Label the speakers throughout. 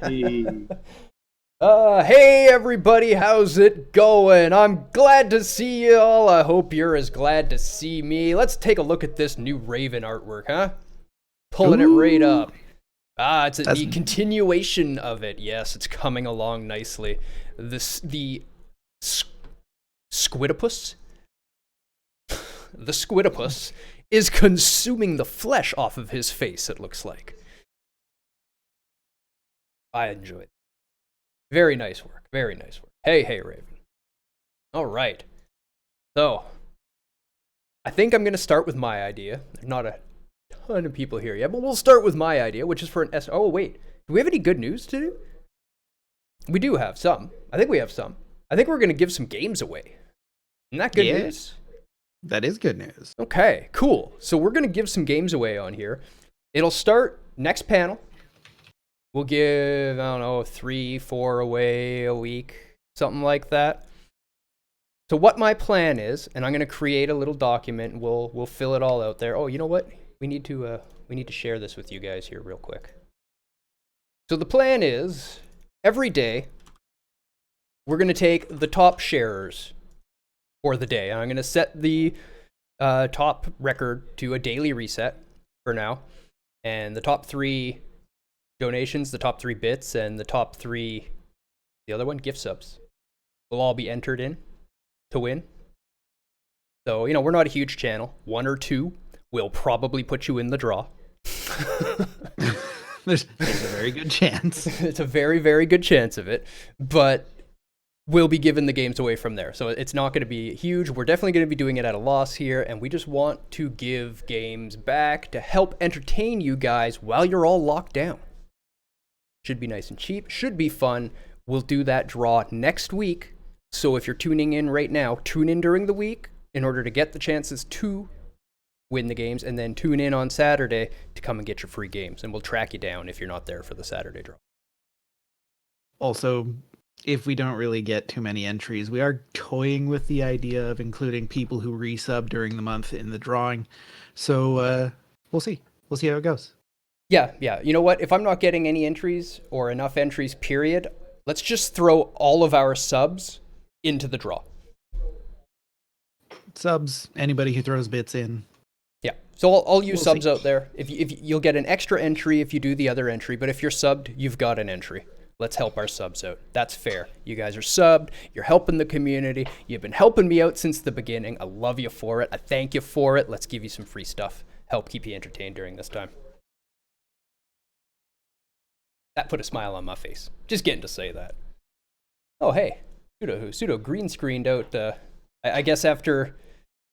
Speaker 1: Hey.
Speaker 2: Hey everybody, how's it going? I'm glad to see you all. I hope you're as glad to see me. Let's take a look at this new Raven artwork, huh? Pulling it right
Speaker 1: Ooh,
Speaker 2: up. It's
Speaker 1: that's
Speaker 2: the continuation of it. Yes, it's coming along nicely. The s- squidopus, the squidopus is consuming the flesh off of his face. It looks like. I enjoy it. Very nice work. Very nice work. Hey, Raven. All right. So, I think I'm going to start with my idea. There's not a ton of people here yet, but we'll start with my idea, which is for an S. Oh, wait. Do we have any good news to do? We do have some. I think we have some. I think we're going to give some games away. Isn't that good
Speaker 1: yeah,
Speaker 2: news?
Speaker 1: that is good news.
Speaker 2: Okay, cool. So, we're going to give some games away on here. It'll start next panel. We'll give, I don't know, 3, 4 away a week, something like that. So what my plan is, and I'm going to create a little document, and we'll fill it all out there. Oh, you know what? We need to share this with you guys here real quick. So the plan is, every day, we're going to take the top sharers for the day. I'm going to set the top record to a daily reset for now, and the top 3 donations, the top 3 bits, and the top 3, the other one, gift subs, will all be entered in to win. So, we're not a huge channel. 1 or 2 will probably put you in the draw.
Speaker 1: There's a very good chance.
Speaker 2: It's a very, very good chance of it, but we'll be giving the games away from there. So it's not going to be huge. We're definitely going to be doing it at a loss here, and we just want to give games back to help entertain you guys while you're all locked down. Should be nice and cheap. Should be fun. We'll do that draw next week. So if you're tuning in right now, tune in during the week in order to get the chances to win the games, and then tune in on Saturday to come and get your free games. And we'll track you down if you're not there for the Saturday draw.
Speaker 1: Also, if we don't really get too many entries, we are toying with the idea of including people who resub during the month in the drawing. So we'll see. We'll see how it goes.
Speaker 2: Yeah. You know what? If I'm not getting any entries or enough entries, period, let's just throw all of our subs into the draw.
Speaker 1: Subs, anybody who throws bits in.
Speaker 2: Yeah. So all you
Speaker 1: We'll
Speaker 2: subs
Speaker 1: see.
Speaker 2: out there, if you'll get an extra entry if you do the other entry, but if you're subbed, you've got an entry. Let's help our subs out. That's fair. You guys are subbed. You're helping the community. You've been helping me out since the beginning. I love you for it. I thank you for it. Let's give you some free stuff. Help keep you entertained during this time. That put a smile on my face. Just getting to say that. Oh, hey. Pseudo green screened out, I guess after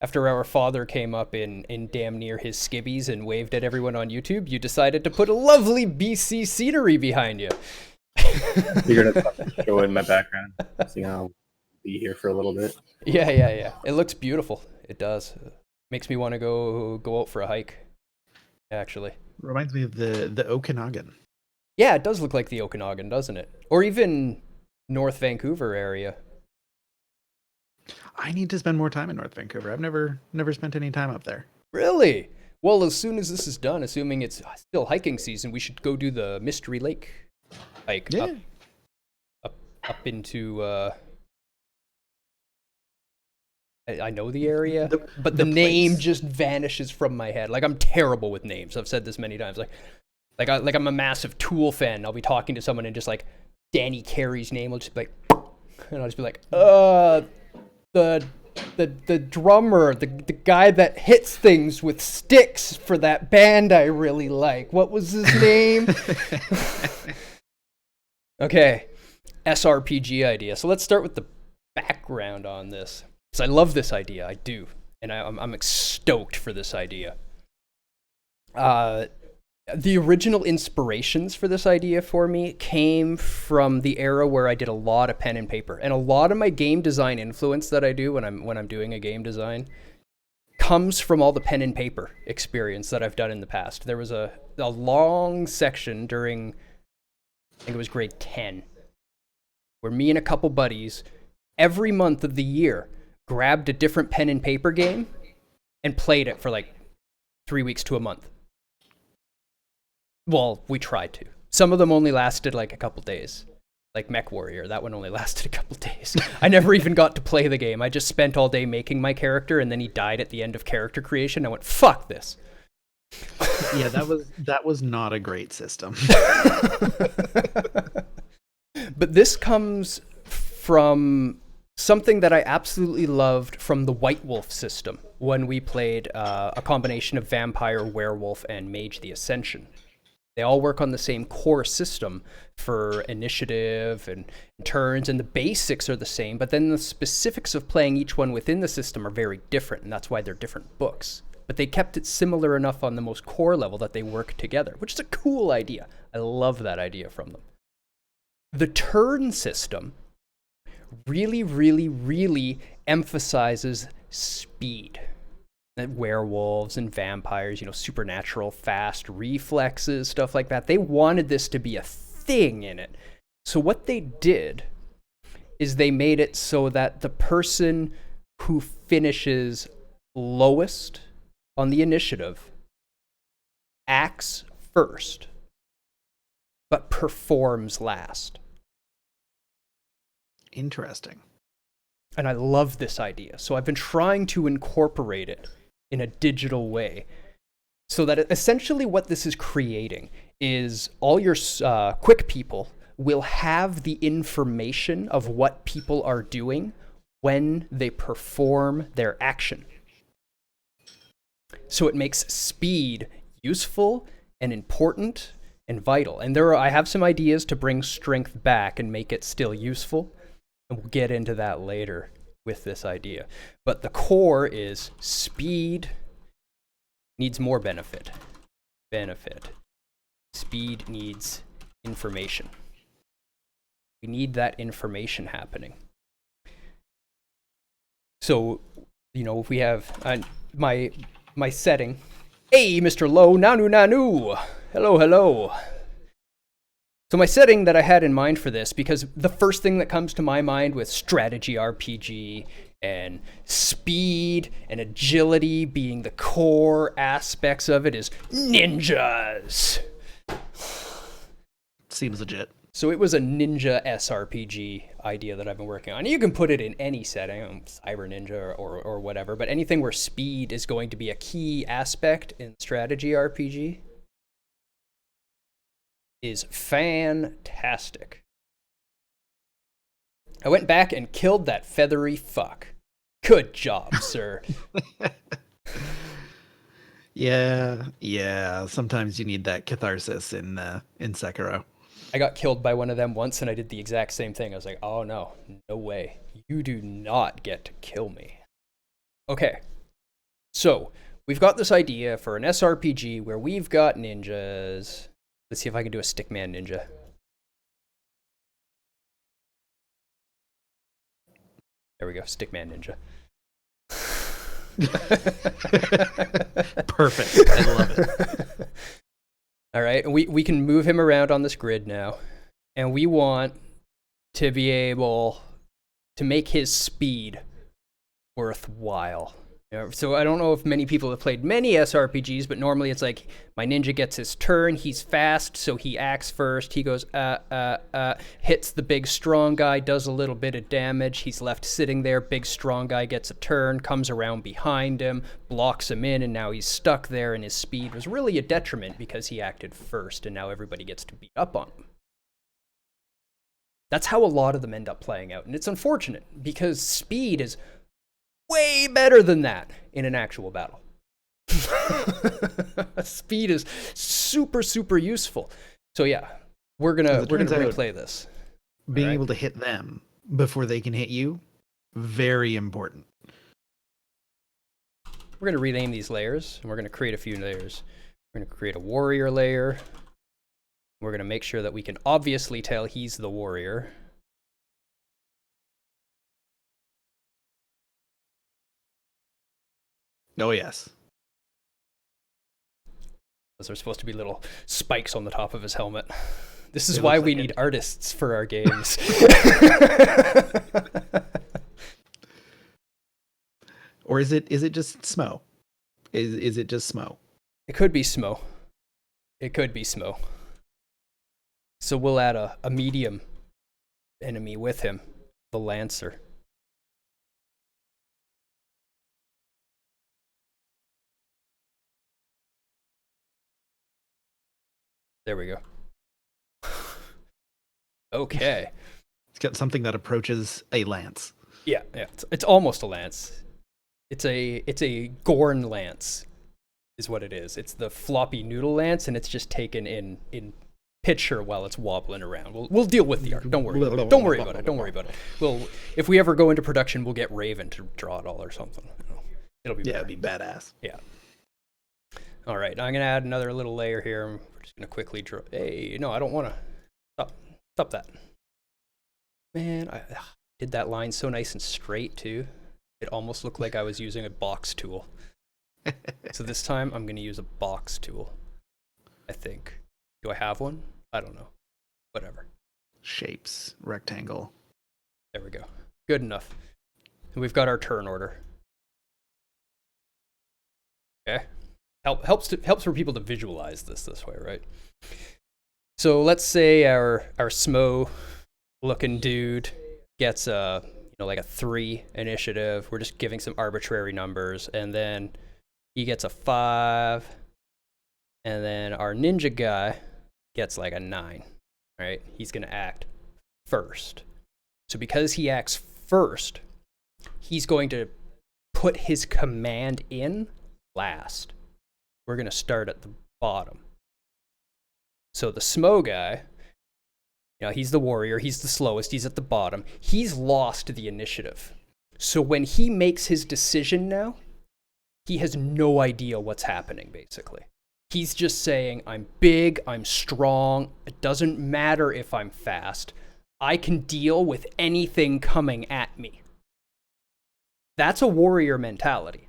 Speaker 2: our father came up in damn near his skibbies and waved at everyone on YouTube, you decided to put a lovely BC scenery behind you.
Speaker 3: You're gonna show in my background. See how I'll be here for a little bit.
Speaker 2: Yeah. It looks beautiful. It does. Makes me want to go out for a hike, actually.
Speaker 1: Reminds me of the Okanagan.
Speaker 2: Yeah, it does look like the Okanagan, doesn't it? Or even North Vancouver area.
Speaker 1: I need to spend more time in North Vancouver. I've never spent any time up there.
Speaker 2: Really? Well, as soon as this is done, assuming it's still hiking season, we should go do the Mystery Lake hike
Speaker 1: Yeah.
Speaker 2: up into I know the area, but the name
Speaker 1: place.
Speaker 2: just vanishes from my head. Like, I'm terrible with names. I've said this many times. Like I'm a massive Tool fan. I'll be talking to someone and just like Danny Carey's name will just be like, and I'll just be like, the drummer, the guy that hits things with sticks for that band I really like. What was his name? Okay, SRPG idea. So let's start with the background on this. Because I love this idea, I do. And I'm stoked for this idea. The original inspirations for this idea for me came from the era where I did a lot of pen and paper. And a lot of my game design influence that I do when I'm doing a game design comes from all the pen and paper experience that I've done in the past. There was a long section during, I think it was grade 10, where me and a couple buddies, every month of the year, grabbed a different pen and paper game and played it for like 3 weeks to a month. Well, we tried to. Some of them only lasted like a couple days. Like Mech Warrior, that one only lasted a couple days. I never even got to play the game. I just spent all day making my character, and then he died at the end of character creation. I went, fuck this.
Speaker 1: Yeah, that was not a great system.
Speaker 2: But this comes from something that I absolutely loved from the White Wolf system when we played a combination of Vampire, Werewolf, and Mage the Ascension. They all work on the same core system for initiative and turns, and the basics are the same, but then the specifics of playing each one within the system are very different, and that's why they're different books. But they kept it similar enough on the most core level that they work together, which is a cool idea. I love that idea from them. The turn system really, really, really emphasizes speed. Werewolves and vampires, supernatural, fast reflexes, stuff like that. They wanted this to be a thing in it. So what they did is they made it so that the person who finishes lowest on the initiative acts first, but performs last.
Speaker 1: Interesting.
Speaker 2: And I love this idea. So I've been trying to incorporate it in a digital way, so that essentially what this is creating is all your quick people will have the information of what people are doing when they perform their action. So it makes speed useful and important and vital. And I have some ideas to bring strength back and make it still useful, and we'll get into that later with this idea. But the core is speed needs more benefit. Speed needs information. We need that information happening. So, if we have my setting. Hey, Mr. Low, nanu. Hello. So my setting that I had in mind for this, because the first thing that comes to my mind with strategy RPG and speed and agility being the core aspects of it, is ninjas.
Speaker 1: Seems legit.
Speaker 2: So it was a ninja SRPG idea that I've been working on. You can put it in any setting, Cyber Ninja or whatever, but anything where speed is going to be a key aspect in strategy RPG is fantastic. I went back and killed that feathery fuck. Good job, sir.
Speaker 1: Yeah. Sometimes you need that catharsis in Sekiro.
Speaker 2: I got killed by one of them once, and I did the exact same thing. I was like, oh no way. You do not get to kill me. Okay, so we've got this idea for an SRPG where we've got ninjas. Let's see if I can do a stickman ninja. There we go, stickman ninja.
Speaker 1: Perfect. I love it.
Speaker 2: All right, we can move him around on this grid now, and we want to be able to make his speed worthwhile. So I don't know if many people have played many SRPGs, but normally it's like my ninja gets his turn, he's fast, so he acts first, he goes, hits the big strong guy, does a little bit of damage, he's left sitting there, big strong guy gets a turn, comes around behind him, blocks him in, and now he's stuck there, and his speed was really a detriment because he acted first, and now everybody gets to beat up on him. That's how a lot of them end up playing out, and it's unfortunate, because speed is way better than that in an actual battle. Speed is super, super useful. So yeah, we're gonna replay this.
Speaker 1: Being able to hit them before they can hit you, very important.
Speaker 2: We're gonna rename these layers, and we're gonna create a few layers. We're gonna create a warrior layer. We're gonna make sure that we can obviously tell he's the warrior.
Speaker 1: Oh, yes.
Speaker 2: Those are supposed to be little spikes on the top of his helmet. This is why we need artists for our games.
Speaker 1: Or is it just Smo? Is it just Smo?
Speaker 2: It could be Smo. It could be Smo. So we'll add a medium enemy with him, the Lancer. There we go. Okay.
Speaker 1: It's got something that approaches a lance.
Speaker 2: Yeah. It's almost a lance. It's a Gorn lance, is what it is. It's the floppy noodle lance, and it's just taken in picture while it's wobbling around. We'll deal with the art. Don't worry. Don't worry about it. Don't worry about it. If we ever go into production, we'll get Raven to draw it all or something. It'll be better.
Speaker 1: It'd be badass.
Speaker 2: Yeah. All right, now I'm gonna add another little layer here. We're just gonna quickly draw. Hey, no, I don't want to. Stop that. Man, I did that line so nice and straight too. It almost looked like I was using a box tool. So this time I'm gonna use a box tool, I think. Do I have one? I don't know. Whatever.
Speaker 1: Shapes, rectangle.
Speaker 2: There we go. Good enough. And we've got our turn order. Okay. Helps for people to visualize this way, right? So let's say our Smo looking dude gets like a 3 initiative. We're just giving some arbitrary numbers, and then he gets a 5, and then our ninja guy gets like a 9, right? He's gonna act first. So because he acts first, he's going to put his command in last. We're gonna start at the bottom. So the Smo guy, he's the warrior, he's the slowest, he's at the bottom. He's lost the initiative. So when he makes his decision now, he has no idea what's happening, basically. He's just saying, I'm big, I'm strong, it doesn't matter if I'm fast. I can deal with anything coming at me. That's a warrior mentality.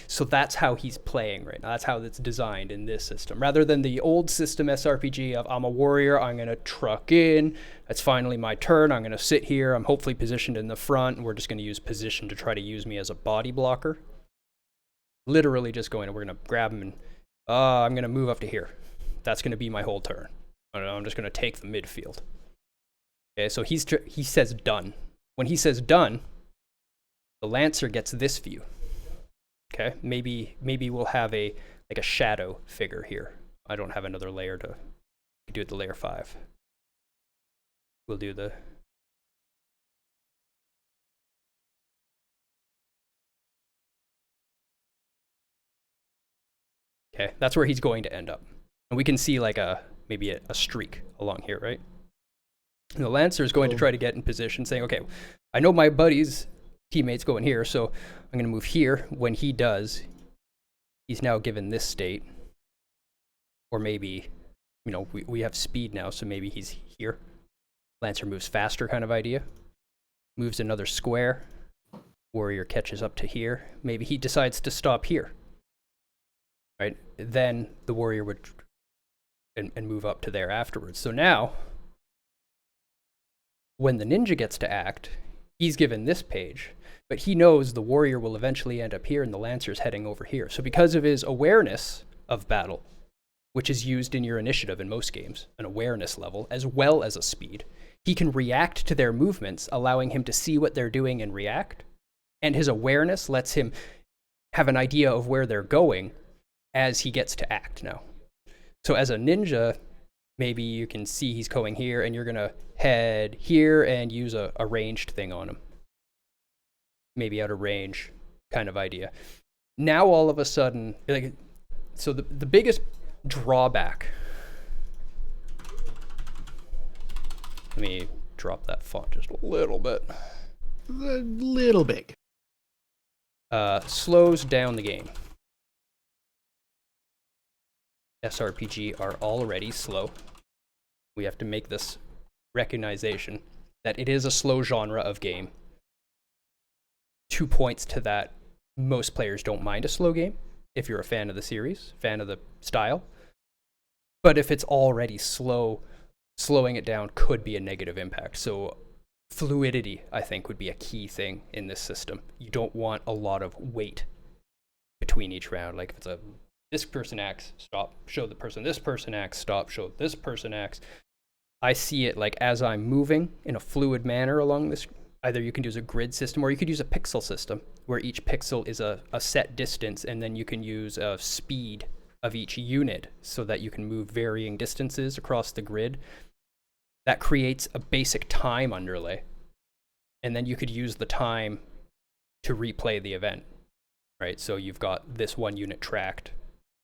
Speaker 2: So that's how he's playing right now. That's how it's designed in this system. Rather than the old system SRPG of, I'm a warrior, I'm going to truck in, it's finally my turn, I'm going to sit here, I'm hopefully positioned in the front, and we're just going to use position to try to use me as a body blocker. Literally just going, we're going to grab him and, I'm going to move up to here. That's going to be my whole turn. I'm just going to take the midfield. Okay, so he says done. When he says done, the Lancer gets this view. Okay, maybe we'll have a shadow figure here. I don't have another layer to do it. The layer 5. We'll do the. Okay, that's where he's going to end up, and we can see like maybe a streak along here, right? And the Lancer is going to try to get in position, saying, "Okay, I know my buddy's teammates going here, so I'm going to move here." When he does, he's now given this state. Or maybe, we have speed now, so maybe he's here. Lancer moves faster kind of idea. Moves another square. Warrior catches up to here. Maybe he decides to stop here. Right? Then the warrior would and move up to there afterwards. So now, when the ninja gets to act, he's given this page. But he knows the warrior will eventually end up here and the Lancer's heading over here. So because of his awareness of battle, which is used in your initiative in most games, an awareness level, as well as a speed, he can react to their movements, allowing him to see what they're doing and react. And his awareness lets him have an idea of where they're going as he gets to act now. So as a ninja, maybe you can see he's going here and you're going to head here and use a ranged thing on him. Maybe out of range kind of idea. Now all of a sudden, so the biggest drawback, let me drop that font just a little bit.
Speaker 1: A little big.
Speaker 2: Slows down the game. SRPG are already slow. We have to make this recognition that it is a slow genre of game. 2 points to that, most players don't mind a slow game if you're a fan of the series, fan of the style. But if it's already slow, slowing it down could be a negative impact. So fluidity, I think, would be a key thing in this system. You don't want a lot of wait between each round. Like if it's this person acts, stop, show the person this person acts, stop, show this person acts. I see it like as I'm moving in a fluid manner along this. Either you can use a grid system or you could use a pixel system where each pixel is a set distance, and then you can use a speed of each unit so that you can move varying distances across the grid. That creates a basic time underlay. And then you could use the time to replay the event, right? So you've got this one unit tracked.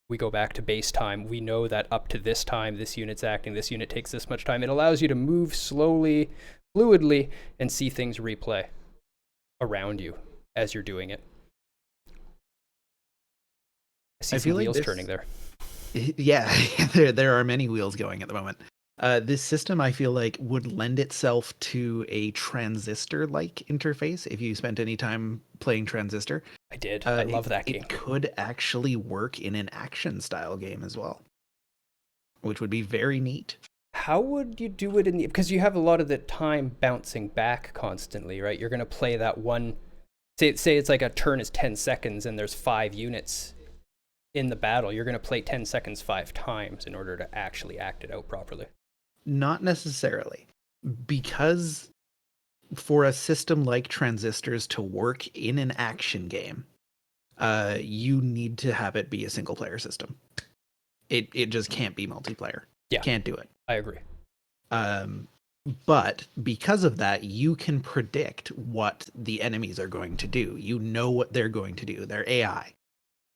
Speaker 2: We go back to base time. We know that up to this time, this unit's acting, this unit takes this much time. It allows you to move slowly, fluidly, and see things replay around you as you're doing it. I see some wheels turning there.
Speaker 1: Yeah, there are many wheels going at the moment. This system, I feel like, would lend itself to a transistor-like interface. If you spent any time playing Transistor,
Speaker 2: I did. I love that game.
Speaker 1: It could actually work in an action-style game as well, which would be very neat.
Speaker 2: How would you do it because you have a lot of the time bouncing back constantly, right? You're going to play that one. Say it's like a turn is 10 seconds and there's 5 units in the battle. You're going to play 10 seconds 5 times in order to actually act it out properly.
Speaker 1: Not necessarily, because for a system like Transistors to work in an action game, you need to have it be a single player system. It just can't be multiplayer.
Speaker 2: Yeah,
Speaker 1: can't do it.
Speaker 2: I agree.
Speaker 1: But because of that, you can predict what the enemies are going to do. You know what they're going to do. They're AI.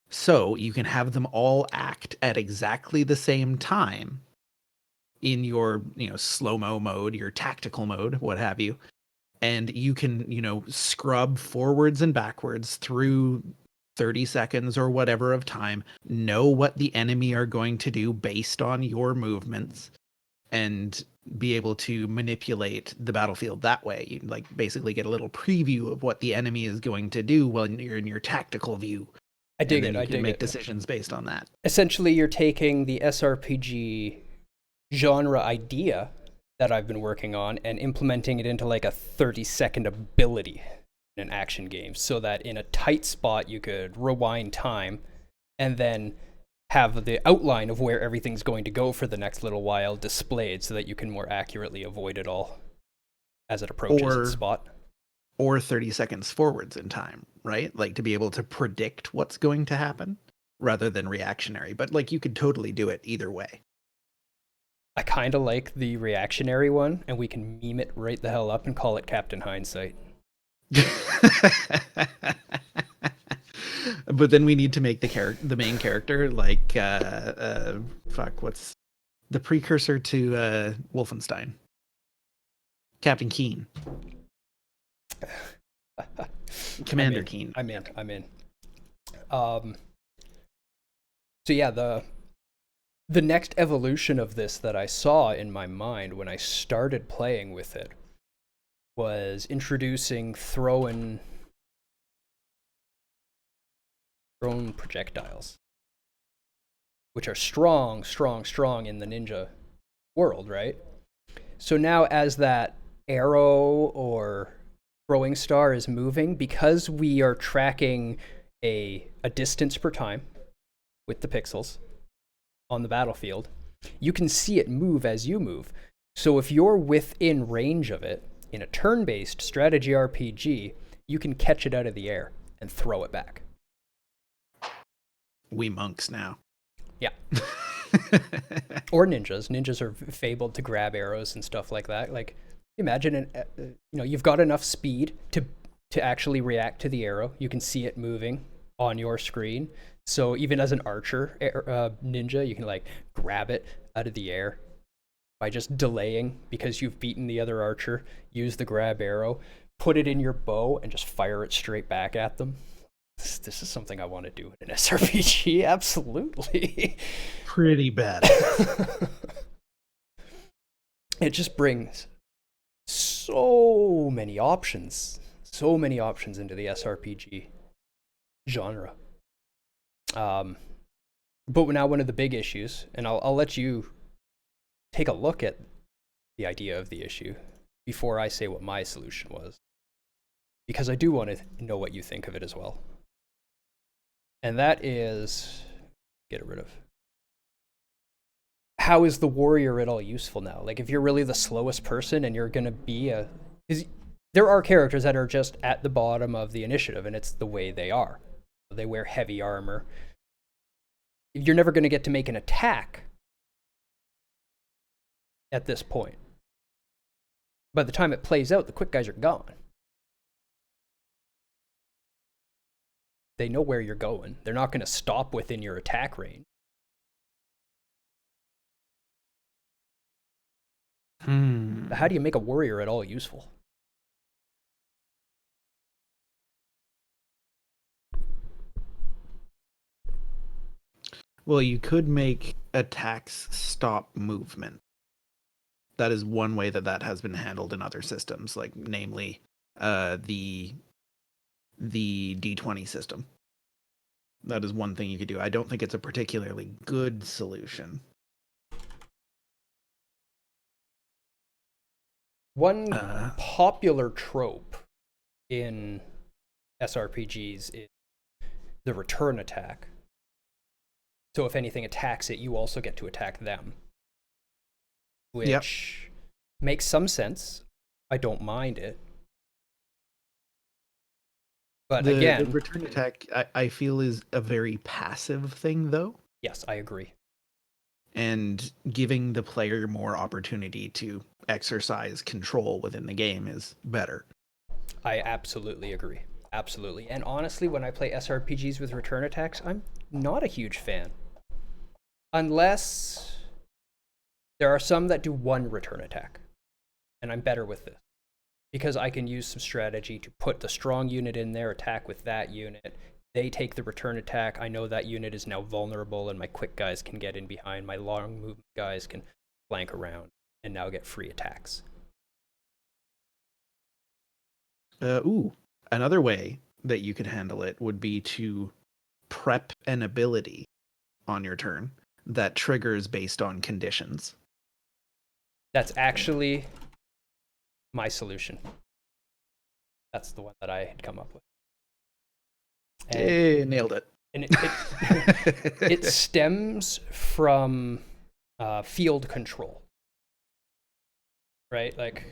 Speaker 1: So you can have them all act at exactly the same time in your, slow-mo mode, your tactical mode, what have you. And you can, scrub forwards and backwards through 30 seconds or whatever of time, know what the enemy are going to do based on your movements, and be able to manipulate the battlefield that way. You basically get a little preview of what the enemy is going to do while you're in your tactical view.
Speaker 2: I dig
Speaker 1: and then
Speaker 2: it.
Speaker 1: you can make decisions based on that.
Speaker 2: Essentially, you're taking the SRPG genre idea that I've been working on and implementing it into like a 30-second ability in an action game, so that in a tight spot you could rewind time and then have the outline of where everything's going to go for the next little while displayed so that you can more accurately avoid it all as it approaches its spot.
Speaker 1: Or 30 seconds forwards in time, right? Like to be able to predict what's going to happen rather than reactionary. But you could totally do it either way.
Speaker 2: I kind of like the reactionary one, and we can meme it right the hell up and call it Captain Hindsight.
Speaker 1: But then we need to make the main character like what's the precursor to Wolfenstein? Captain Keen. Commander Keen.
Speaker 2: I'm in. So yeah, the next evolution of this that I saw in my mind when I started playing with it was introducing thrown projectiles, which are strong in the ninja world, right? So now as that arrow or throwing star is moving, because we are tracking a distance per time with the pixels on the battlefield, you can see it move as you move. So if you're within range of it in a turn-based strategy RPG, you can catch it out of the air and throw it back.
Speaker 1: We monks now.
Speaker 2: Yeah. Or ninjas. Ninjas are fabled to grab arrows and stuff like that. Like, imagine you've got enough speed to actually react to the arrow. You can see it moving on your screen. So even as an archer ninja, you can grab it out of the air by just delaying because you've beaten the other archer. Use the grab arrow, put it in your bow, and just fire it straight back at them. This is something I want to do in an SRPG. Absolutely.
Speaker 1: Pretty bad.
Speaker 2: It just brings so many options into the SRPG genre. But now one of the big issues, and I'll let you take a look at the idea of the issue before I say what my solution was, because I do want to know what you think of it as well. And that is, get rid of. how is the warrior at all useful now? Like, if you're really the slowest person and you're going to be because there are characters that are just at the bottom of the initiative, and it's the way they are. They wear heavy armor. You're never going to get to make an attack at this point. By the time it plays out, the quick guys are gone. They know where you're going. They're not going to stop within your attack range. How do you make a warrior at all useful?
Speaker 1: Well, you could make attacks stop movement. That is one way that has been handled in other systems, like namely the D20 system. That is one thing you could do. I don't think it's a particularly good solution.
Speaker 2: One popular trope in SRPGs is the return attack. So if anything attacks it, you also get to attack them. Which makes some sense. I don't mind it. But again,
Speaker 1: the return attack, I feel, is a very passive thing, though.
Speaker 2: Yes, I agree.
Speaker 1: And giving the player more opportunity to exercise control within the game is better.
Speaker 2: I absolutely agree. Absolutely. And honestly, when I play SRPGs with return attacks, I'm not a huge fan. Unless there are some that do one return attack. And I'm better with this. Because I can use some strategy to put the strong unit in there, attack with that unit. They take the return attack. I know that unit is now vulnerable, and my quick guys can get in behind. My long movement guys can flank around and now get free attacks.
Speaker 1: Another way that you could handle it would be to prep an ability on your turn that triggers based on conditions.
Speaker 2: That's actually my solution. That's the one that I had come up with.
Speaker 1: And nailed it.
Speaker 2: And it stems from field control, right? Like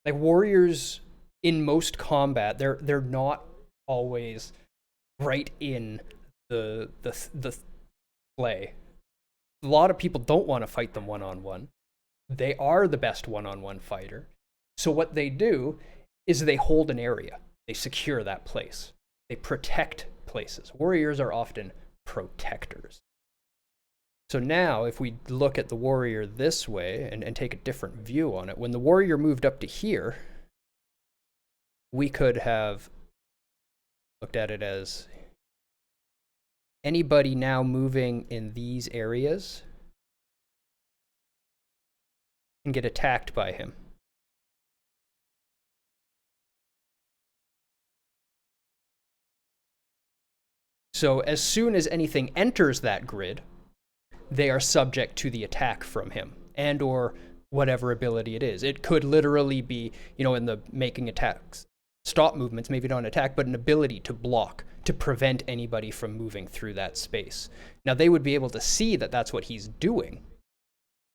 Speaker 2: warriors in most combat, they're not always right in the play. A lot of people don't want to fight them one-on-one. They are the best one-on-one fighter. So what they do is they hold an area. They secure that place. They protect places. Warriors are often protectors. So now, if we look at the warrior this way and take a different view on it, when the warrior moved up to here, we could have looked at it as anybody now moving in these areas can get attacked by him. So as soon as anything enters that grid, they are subject to the attack from him and or whatever ability it is. It could literally be, in the making attacks, stop movements, maybe not an attack, but an ability to block, to prevent anybody from moving through that space. Now, they would be able to see that that's what he's doing.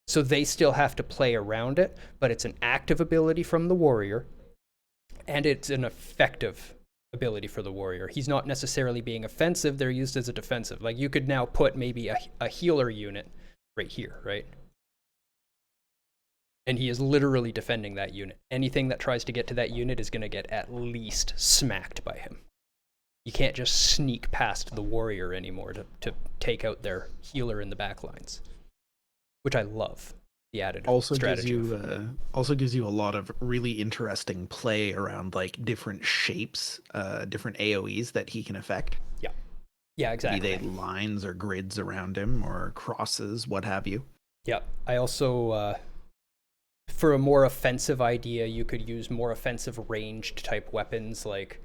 Speaker 2: So they still have to play around it, but it's an active ability from the warrior, and it's an effective ability for the warrior. He's not necessarily being offensive, they're used as a defensive. Like, you could now put maybe a healer unit right here, right? And he is literally defending that unit. Anything that tries to get to that unit is going to get at least smacked by him. You can't just sneak past the warrior anymore to take out their healer in the backlines, which I love. The added strategy.
Speaker 1: Also gives you a lot of really interesting play around like different shapes, different AoEs that he can affect.
Speaker 2: Yeah, exactly.
Speaker 1: Be they lines or grids around him or crosses, what have you.
Speaker 2: Yeah, I also, for a more offensive idea, you could use more offensive ranged type weapons like,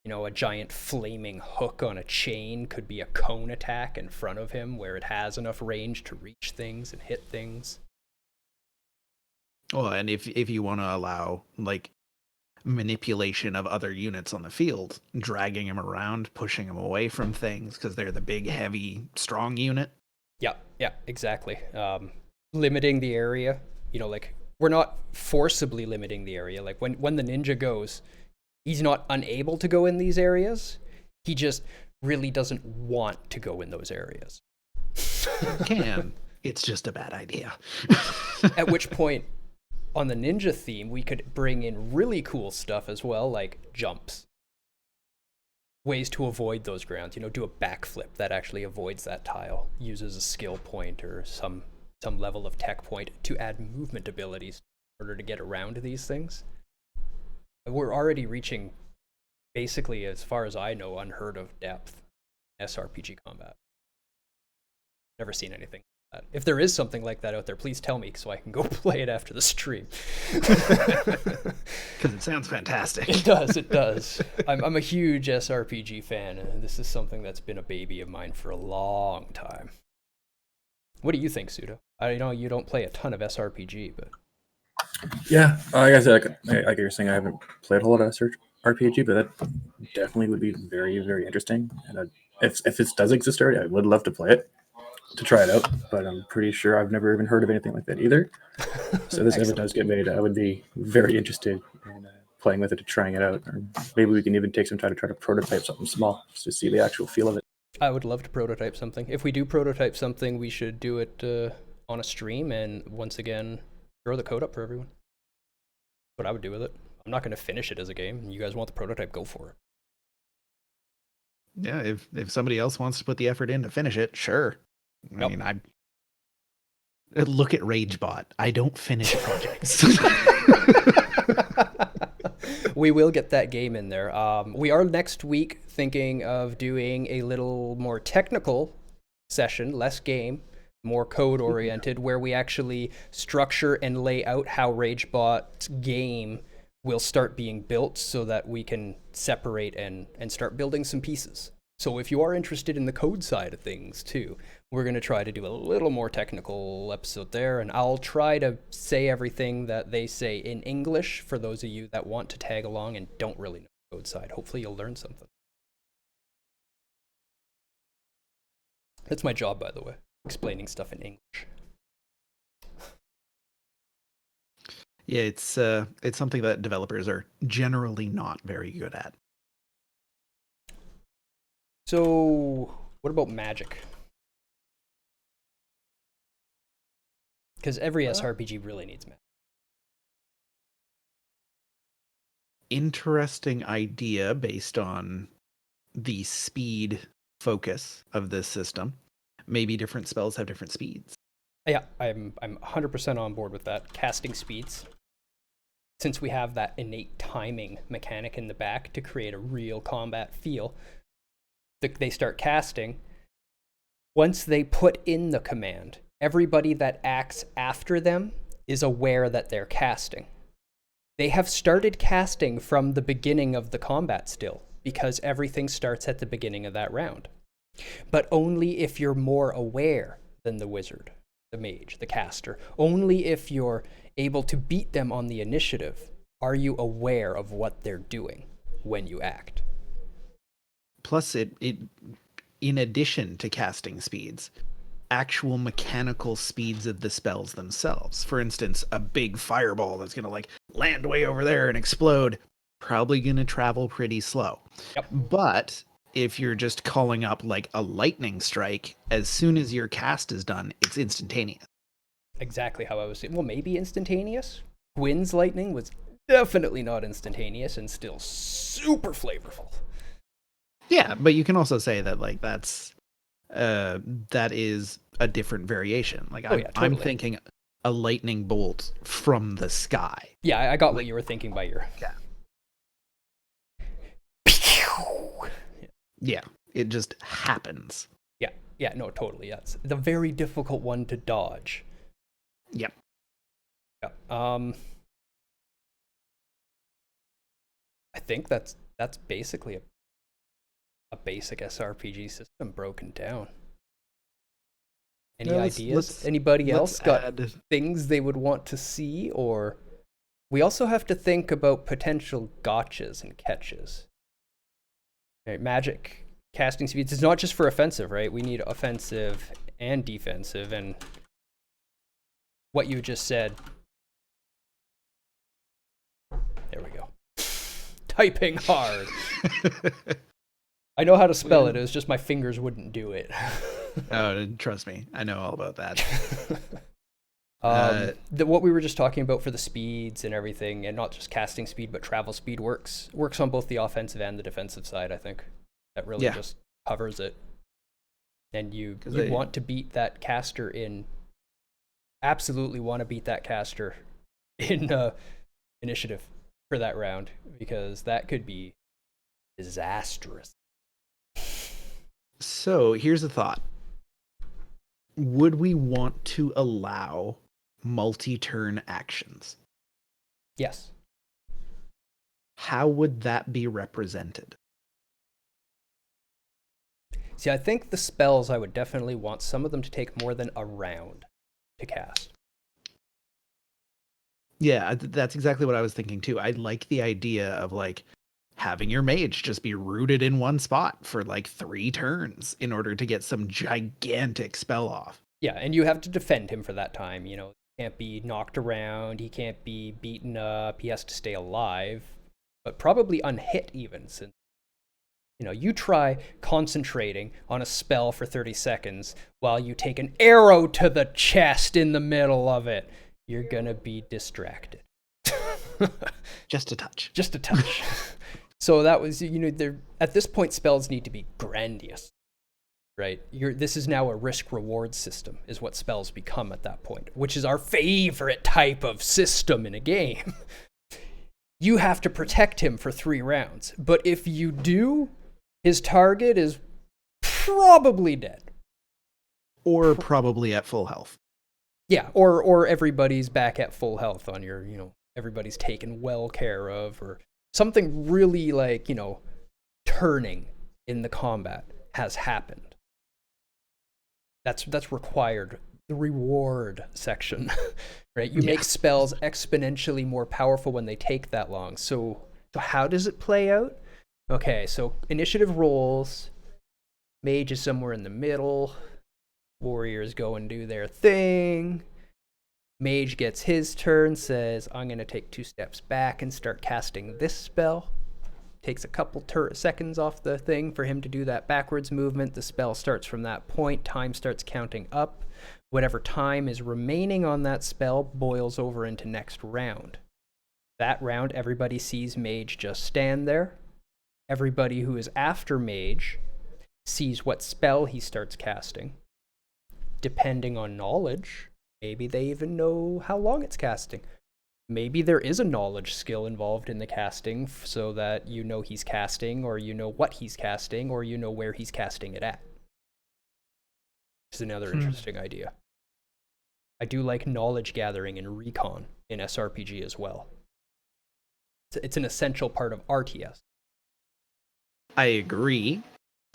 Speaker 2: a giant flaming hook on a chain could be a cone attack in front of him where it has enough range to reach things and hit things.
Speaker 1: Well, and if you want to allow like manipulation of other units on the field, dragging them around, pushing them away from things because they're the big, heavy, strong unit.
Speaker 2: Yeah, exactly. limiting the area. You know, like we're not forcibly limiting the area. Like when the ninja goes, he's not unable to go in these areas. He just really doesn't want to go in those areas.
Speaker 1: Can. It's just a bad idea.
Speaker 2: At which point, on the ninja theme, we could bring in really cool stuff as well, like jumps. Ways to avoid those grounds. You know, do a backflip that actually avoids that tile. Uses a skill point or some level of tech point to add movement abilities in order to get around these things. We're already reaching, basically, as far as I know, unheard of depth SRPG combat. Never seen anything like that. If there is something like that out there, please tell me so I can go play it after the stream.
Speaker 1: Because it sounds fantastic.
Speaker 2: It does, it does. I'm a huge SRPG fan, and this is something that's been a baby of mine for a long time. What do you think, Suda? I know you don't play a ton of SRPG, but...
Speaker 3: Yeah, like I said, like you were saying, I haven't played a whole lot of RPG, but that definitely would be very, very interesting. And if this does exist already, I would love to play it, to try it out. But I'm pretty sure I've never even heard of anything like that either. So this ever does get made, I would be very interested in playing with it, and trying it out. Or maybe we can even take some time to try to prototype something small just to see the actual feel of it.
Speaker 2: I would love to prototype something. If we do prototype something, we should do it on a stream and once again throw the code up for everyone. What I would do with it. I'm not going to finish it as a game. You guys want the prototype, go for it.
Speaker 1: Yeah, if somebody else wants to put the effort in to finish it, sure. I mean, I look at RageBot. I don't finish projects.
Speaker 2: We will get that game in there. We are next week thinking of doing a little more technical session, less game, more code oriented, where we actually structure and lay out how RageBot's game will start being built so that we can separate and start building some pieces. So if you are interested in the code side of things too, we're going to try to do a little more technical episode there, and I'll try to say everything that they say in English for those of you that want to tag along and don't really know the code side. Hopefully you'll learn something. That's my job, by the way, explaining stuff in English.
Speaker 1: Yeah, it's something that developers are generally not very good at.
Speaker 2: So, what about magic? Because every SRPG really needs magic.
Speaker 1: Interesting idea based on the speed focus of this system. Maybe different spells have different speeds.
Speaker 2: Yeah, I'm 100% on board with that. Casting speeds. Since we have that innate timing mechanic in the back to create a real combat feel, they start casting. Once they put in the command, everybody that acts after them is aware that they're casting. They have started casting from the beginning of the combat still, because everything starts at the beginning of that round. But only if you're more aware than the wizard, the mage, the caster. Only if you're able to beat them on the initiative are you aware of what they're doing when you act.
Speaker 1: Plus, it in addition to casting speeds, actual mechanical speeds of the spells themselves. For instance, a big fireball that's going to like land way over there and explode, probably going to travel pretty slow.
Speaker 2: Yep.
Speaker 1: But if you're just calling up like a lightning strike, as soon as your cast is done, it's instantaneous.
Speaker 2: Exactly how I was saying. Well, maybe instantaneous. Gwyn's lightning was definitely not instantaneous and still super flavorful.
Speaker 1: Yeah, but you can also say that like that is a different variation. Like
Speaker 2: Totally.
Speaker 1: I'm thinking a lightning bolt from the sky.
Speaker 2: Yeah, I got what you were thinking by your...
Speaker 1: Yeah, it just happens.
Speaker 2: Yeah, no, totally. That's the very difficult one to dodge.
Speaker 1: Yep.
Speaker 2: Yeah. I think that's basically a basic SRPG system broken down. Any ideas? Anybody else got things they would want to see? Or we also have to think about potential gotchas and catches. Right, magic casting speeds is not just for offensive, right? We need offensive and defensive, and what you just said. There we go. Typing hard. I know how to spell it. It was just my fingers wouldn't do it.
Speaker 1: Oh, trust me, I know all about that.
Speaker 2: What we were just talking about for the speeds and everything, and not just casting speed, but travel speed works on both the offensive and the defensive side. I think that really just covers it. And you want to beat that caster in. Absolutely want to beat that caster in initiative for that round, because that could be disastrous.
Speaker 1: So here's a thought. Would we want to allow multi-turn actions?
Speaker 2: Yes.
Speaker 1: How would that be represented?
Speaker 2: See, I think the spells, I would definitely want some of them to take more than a round to cast.
Speaker 1: Yeah, that's exactly what I was thinking too. I like the idea of like having your mage just be rooted in one spot for like 3 turns in order to get some gigantic spell off.
Speaker 2: Yeah, and you have to defend him for that time. You know, he can't be knocked around, he can't be beaten up, he has to stay alive, but probably unhit even, since, you know, you try concentrating on a spell for 30 seconds while you take an arrow to the chest in the middle of it. You're gonna be distracted.
Speaker 1: Just a touch.
Speaker 2: Just a touch. So that was, you know, at this point, spells need to be grandiose, right? This is now a risk-reward system, is what spells become at that point, which is our favorite type of system in a game. You have to protect him for 3 rounds, but if you do, his target is probably dead.
Speaker 1: Or probably at full health.
Speaker 2: Yeah, or everybody's back at full health on your, you know, everybody's taken well care of, or something really like, you know, turning in the combat has happened. That's required. The reward section, right? You make spells exponentially more powerful when they take that long. So how does it play out? Okay, so initiative rolls. Mage is somewhere in the middle. Warriors go and do their thing. Mage gets his turn, says, I'm going to take 2 steps back and start casting this spell. Takes a couple seconds off the thing for him to do that backwards movement. The spell starts from that point. Time starts counting up. Whatever time is remaining on that spell boils over into next round. That round, everybody sees Mage just stand there. Everybody who is after Mage sees what spell he starts casting. Depending on knowledge, maybe they even know how long it's casting. Maybe there is a knowledge skill involved in the casting so that you know he's casting, or you know what he's casting, or you know where he's casting it at. Which is another interesting idea. I do like knowledge gathering and recon in SRPG as well. It's an essential part of RTS.
Speaker 1: I agree.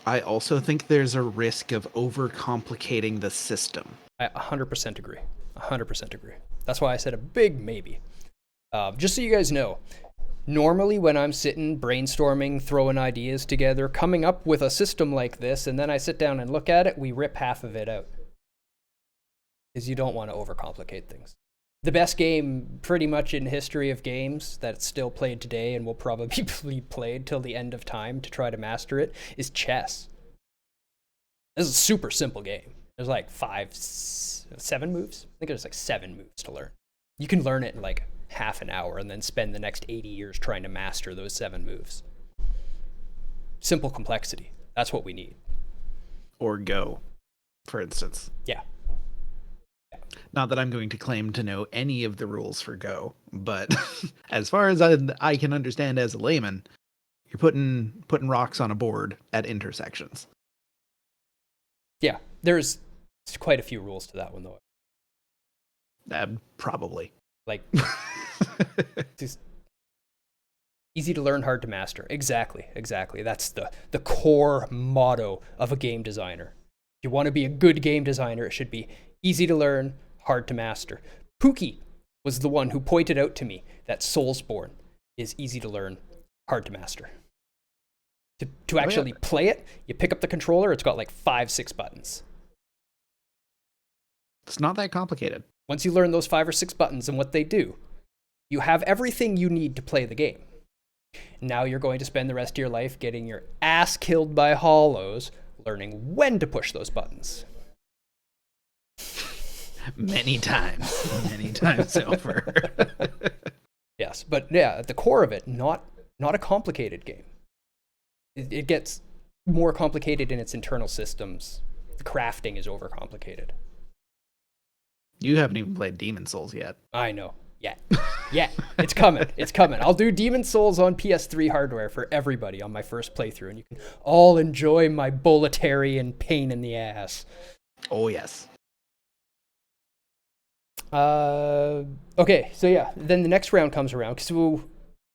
Speaker 1: I also think there's a risk of overcomplicating the system.
Speaker 2: I 100% agree. 100% agree. That's why I said a big maybe. Just so you guys know, normally when I'm sitting brainstorming, throwing ideas together, coming up with a system like this, and then I sit down and look at it, we rip half of it out. Because you don't want to overcomplicate things. The best game pretty much in history of games that's still played today and will probably be played till the end of time to try to master it is chess. This is a super simple game. There's like 7 moves. I think there's like 7 moves to learn. You can learn it in like half an hour and then spend the next 80 years trying to master those 7 moves. Simple complexity. That's what we need.
Speaker 1: Or Go, for instance.
Speaker 2: Yeah.
Speaker 1: Not that I'm going to claim to know any of the rules for Go, but as far as I can understand as a layman, you're putting rocks on a board at intersections.
Speaker 2: Yeah, there's quite a few rules to that one, though.
Speaker 1: Probably.
Speaker 2: Like, just easy to learn, hard to master. Exactly. That's the core motto of a game designer. If you want to be a good game designer, it should be easy to learn, hard to master. Pookie was the one who pointed out to me that Soulsborne is easy to learn, hard to master. To actually play it, you pick up the controller, it's got like 5-6 buttons.
Speaker 1: It's not that complicated.
Speaker 2: Once you learn those 5 or 6 buttons and what they do, you have everything you need to play the game. Now you're going to spend the rest of your life getting your ass killed by hollows, learning when to push those buttons.
Speaker 1: Many times over.
Speaker 2: Yes, but yeah, at the core of it, not a complicated game. It gets more complicated in its internal systems. The crafting is overcomplicated.
Speaker 1: You haven't even played Demon Souls yet.
Speaker 2: I know. Yeah, it's coming. It's coming. I'll do Demon Souls on PS3 hardware for everybody on my first playthrough, and you can all enjoy my bulletary pain in the ass.
Speaker 1: Oh, yes.
Speaker 2: Okay, so yeah, then the next round comes around. So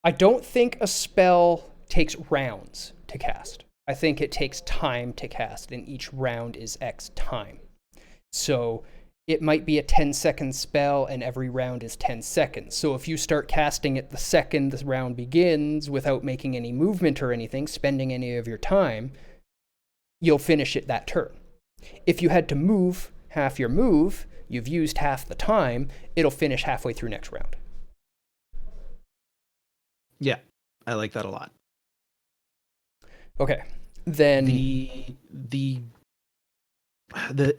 Speaker 2: I don't think a spell takes rounds to cast. I think it takes time to cast, and each round is X time. So it might be a 10-second spell, and every round is 10 seconds. So if you start casting it the second the round begins without making any movement or anything, spending any of your time, you'll finish it that turn. If you had to move half your move, you've used half the time, it'll finish halfway through next round.
Speaker 1: Yeah, I like that a lot.
Speaker 2: Okay, then
Speaker 1: the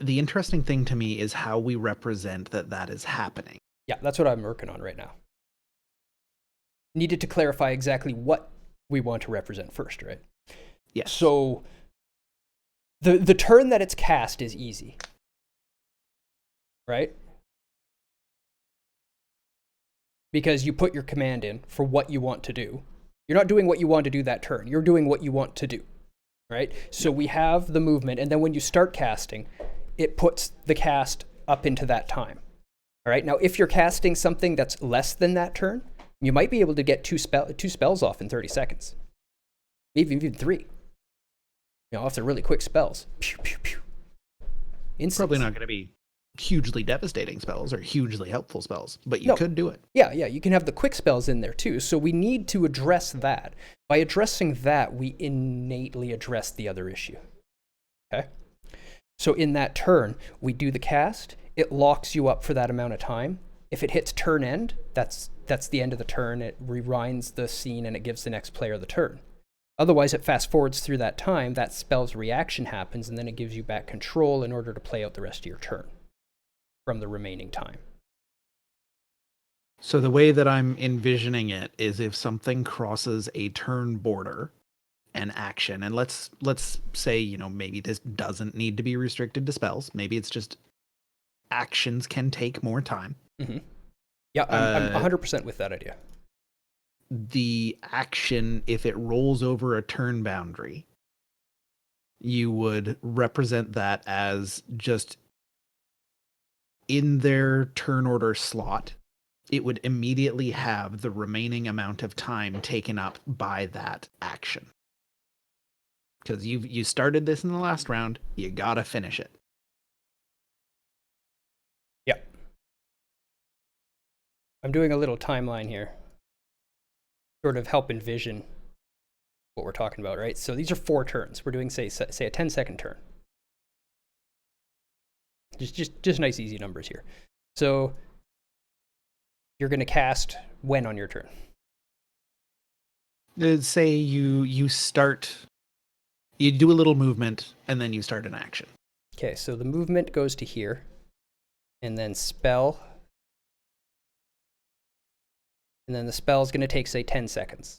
Speaker 1: interesting thing to me is how we represent that is happening.
Speaker 2: Yeah, that's what I'm working on right now. Needed to clarify exactly what we want to represent first, right?
Speaker 1: Yes.
Speaker 2: So the turn that it's cast is easy, right? Because you put your command in for what you want to do. You're not doing what you want to do that turn. You're doing what you want to do, right? So we have the movement, and then when you start casting, it puts the cast up into that time. All right. Now, if you're casting something that's less than that turn, you might be able to get two spells off in 30 seconds, maybe even 3. You know, if they're really quick spells. Pew, pew, pew. Instance.
Speaker 1: Probably not going to be hugely devastating spells or hugely helpful spells, but you could do it.
Speaker 2: Yeah, you can have the quick spells in there too. So we need to address that. By addressing that, we innately address the other issue. Okay? So in that turn, we do the cast. It locks you up for that amount of time. If it hits turn end, that's the end of the turn. It rewinds the scene and it gives the next player the turn. Otherwise, it fast forwards through that time, that spell's reaction happens, and then it gives you back control in order to play out the rest of your turn from the remaining time.
Speaker 1: So the way that I'm envisioning it is if something crosses a turn border, an action, and let's say, you know, maybe this doesn't need to be restricted to spells. Maybe it's just actions can take more time.
Speaker 2: Mm-hmm. Yeah, I'm 100% with that idea.
Speaker 1: The action, if it rolls over a turn boundary, you would represent that as just in their turn order slot, it would immediately have the remaining amount of time taken up by that action. Because you started this in the last round, you gotta finish it.
Speaker 2: Yeah. I'm doing a little timeline here. Sort of help envision what we're talking about, right? So these are 4 turns. We're doing, say a 10-second turn. Just nice, easy numbers here. So you're going to cast when on your turn?
Speaker 1: Say you start, you do a little movement, and then you start an action.
Speaker 2: Okay, so the movement goes to here, and then spell, and then the spell is going to take, say, 10 seconds.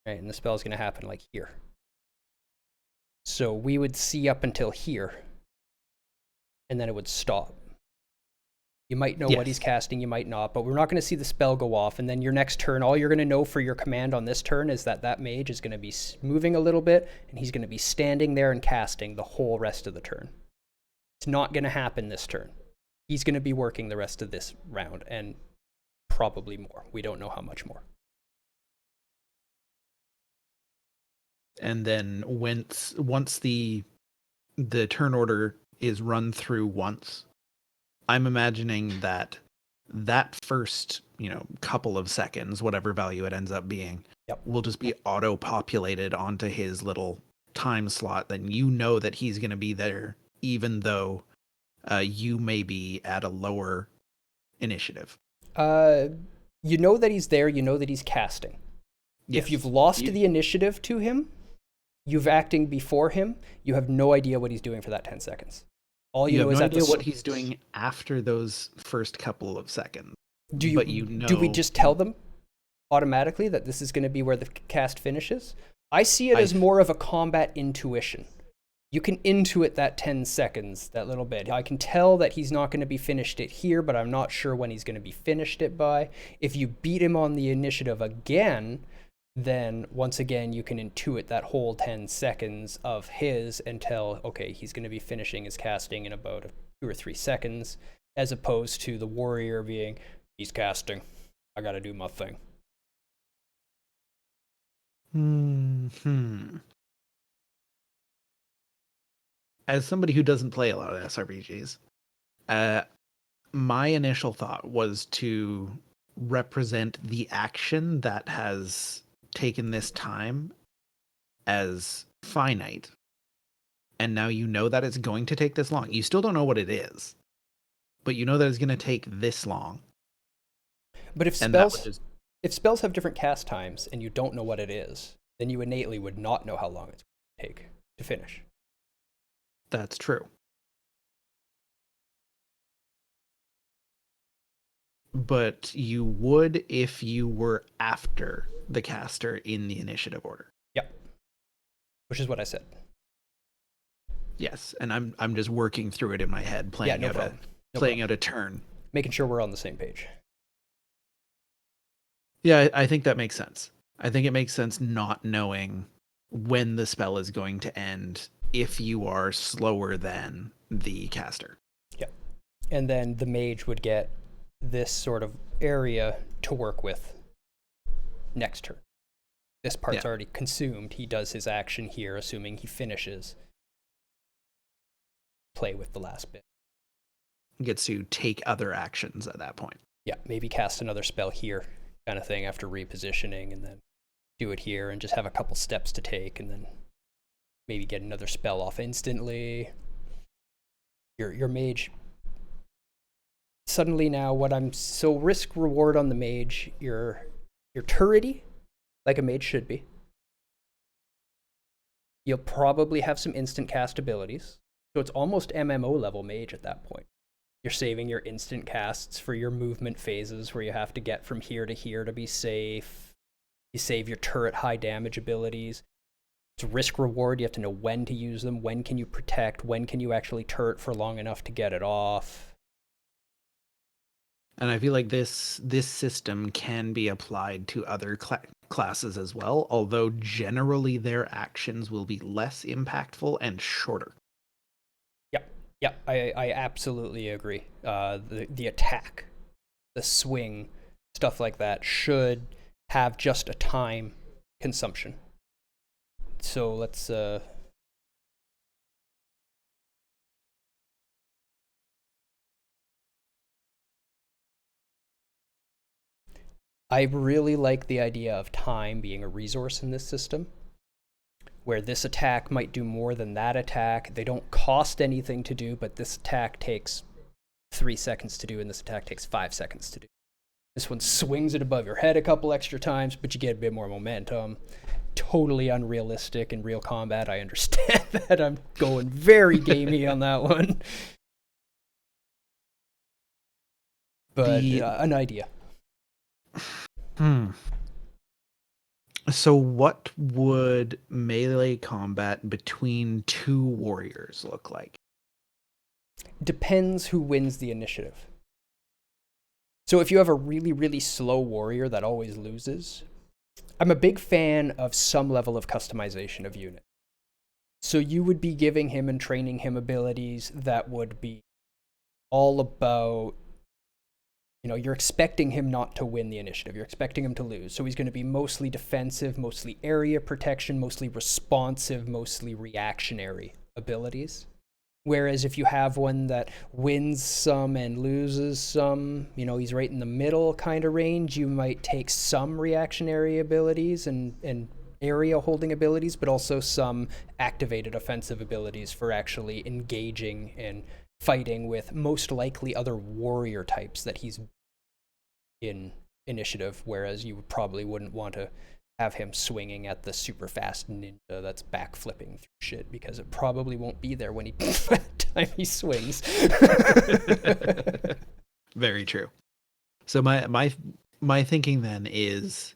Speaker 2: Right, and the spell is going to happen like here. So we would see up until here, and then it would stop. You might know what he's casting, you might not, but we're not going to see the spell go off. And then your next turn, all you're going to know for your command on this turn is that mage is going to be moving a little bit, and he's going to be standing there and casting the whole rest of the turn. It's not going to happen this turn. He's going to be working the rest of this round, and probably more. We don't know how much more.
Speaker 1: And then once the turn order is run through once, I'm imagining that first, couple of seconds, whatever value it ends up being, will just be auto-populated onto his little time slot. Then you know that he's going to be there, even though you may be at a lower initiative.
Speaker 2: You know that he's there. You know that he's casting.
Speaker 1: Yes.
Speaker 2: If you've lost the initiative to him, you've acting before him, you have no idea what he's doing for that 10 seconds. All you know
Speaker 1: have
Speaker 2: is
Speaker 1: no
Speaker 2: that
Speaker 1: idea what he's doing after those first couple of seconds.
Speaker 2: Do we just tell them automatically that this is going to be where the cast finishes? I see it as more of a combat intuition. You can intuit that 10 seconds, that little bit. I can tell that he's not going to be finished it here, but I'm not sure when he's going to be finished it by. If you beat him on the initiative again, then once again you can intuit that whole 10 seconds of his and tell, okay, he's going to be finishing his casting in about 2 or 3 seconds, as opposed to the warrior being, he's casting, I got to do my thing.
Speaker 1: As somebody who doesn't play a lot of SRPGs, my initial thought was to represent the action that has taken this time as finite. And now you know that it's going to take this long. You still don't know what it is, but you know that it's going to take this long.
Speaker 2: But if spells have different cast times and you don't know what it is, then you innately would not know how long it's going to take to finish.
Speaker 1: That's true. But you would if you were after the caster in the initiative order.
Speaker 2: Yep. Which is what I said.
Speaker 1: Yes, and I'm just working through it in my head, playing out a turn.
Speaker 2: Making sure we're on the same page.
Speaker 1: Yeah, I think that makes sense. I think it makes sense not knowing when the spell is going to end if you are slower than the caster.
Speaker 2: Yeah. And then the mage would get this sort of area to work with next turn. This part's already consumed. He does his action here, assuming he finishes. Play with the last bit.
Speaker 1: Gets to take other actions at that point.
Speaker 2: Yeah, maybe cast another spell here, kind of thing, after repositioning, and then do it here and just have a couple steps to take, and then maybe get another spell off instantly. Your mage. Suddenly now, risk reward on the mage, you're turrety, like a mage should be. You'll probably have some instant cast abilities. So it's almost MMO level mage at that point. You're saving your instant casts for your movement phases where you have to get from here to here to be safe. You save your turret high damage abilities. It's risk reward. You have to know when to use them. When can you protect? When can you actually turret for long enough to get it off?
Speaker 1: And I feel like this system can be applied to other classes as well, although generally their actions will be less impactful and shorter.
Speaker 2: Yeah, I absolutely agree. The attack, the swing, stuff like that should have just a time consumption. So let's I really like the idea of time being a resource in this system, where this attack might do more than that attack. They don't cost anything to do, but this attack takes 3 seconds to do, and this attack takes 5 seconds to do. This one swings it above your head a couple extra times, but you get a bit more momentum. Totally unrealistic in real combat. I understand that. I'm going very gamey on that one. But an idea.
Speaker 1: So what would melee combat between two warriors look like?
Speaker 2: Depends who wins the initiative. So if you have a really, really slow warrior that always loses, I'm a big fan of some level of customization of unit. So you would be giving him and training him abilities that would be all about, you're expecting him not to win the initiative. You're expecting him to lose. So he's going to be mostly defensive, mostly area protection, mostly responsive, mostly reactionary abilities. Whereas if you have one that wins some and loses some, he's right in the middle kind of range, you might take some reactionary abilities and area holding abilities, but also some activated offensive abilities for actually engaging and fighting with most likely other warrior types that he's in initiative, whereas you probably wouldn't want to have him swinging at the super fast ninja that's backflipping through shit, because it probably won't be there when he time he swings.
Speaker 1: Very true. So my thinking then is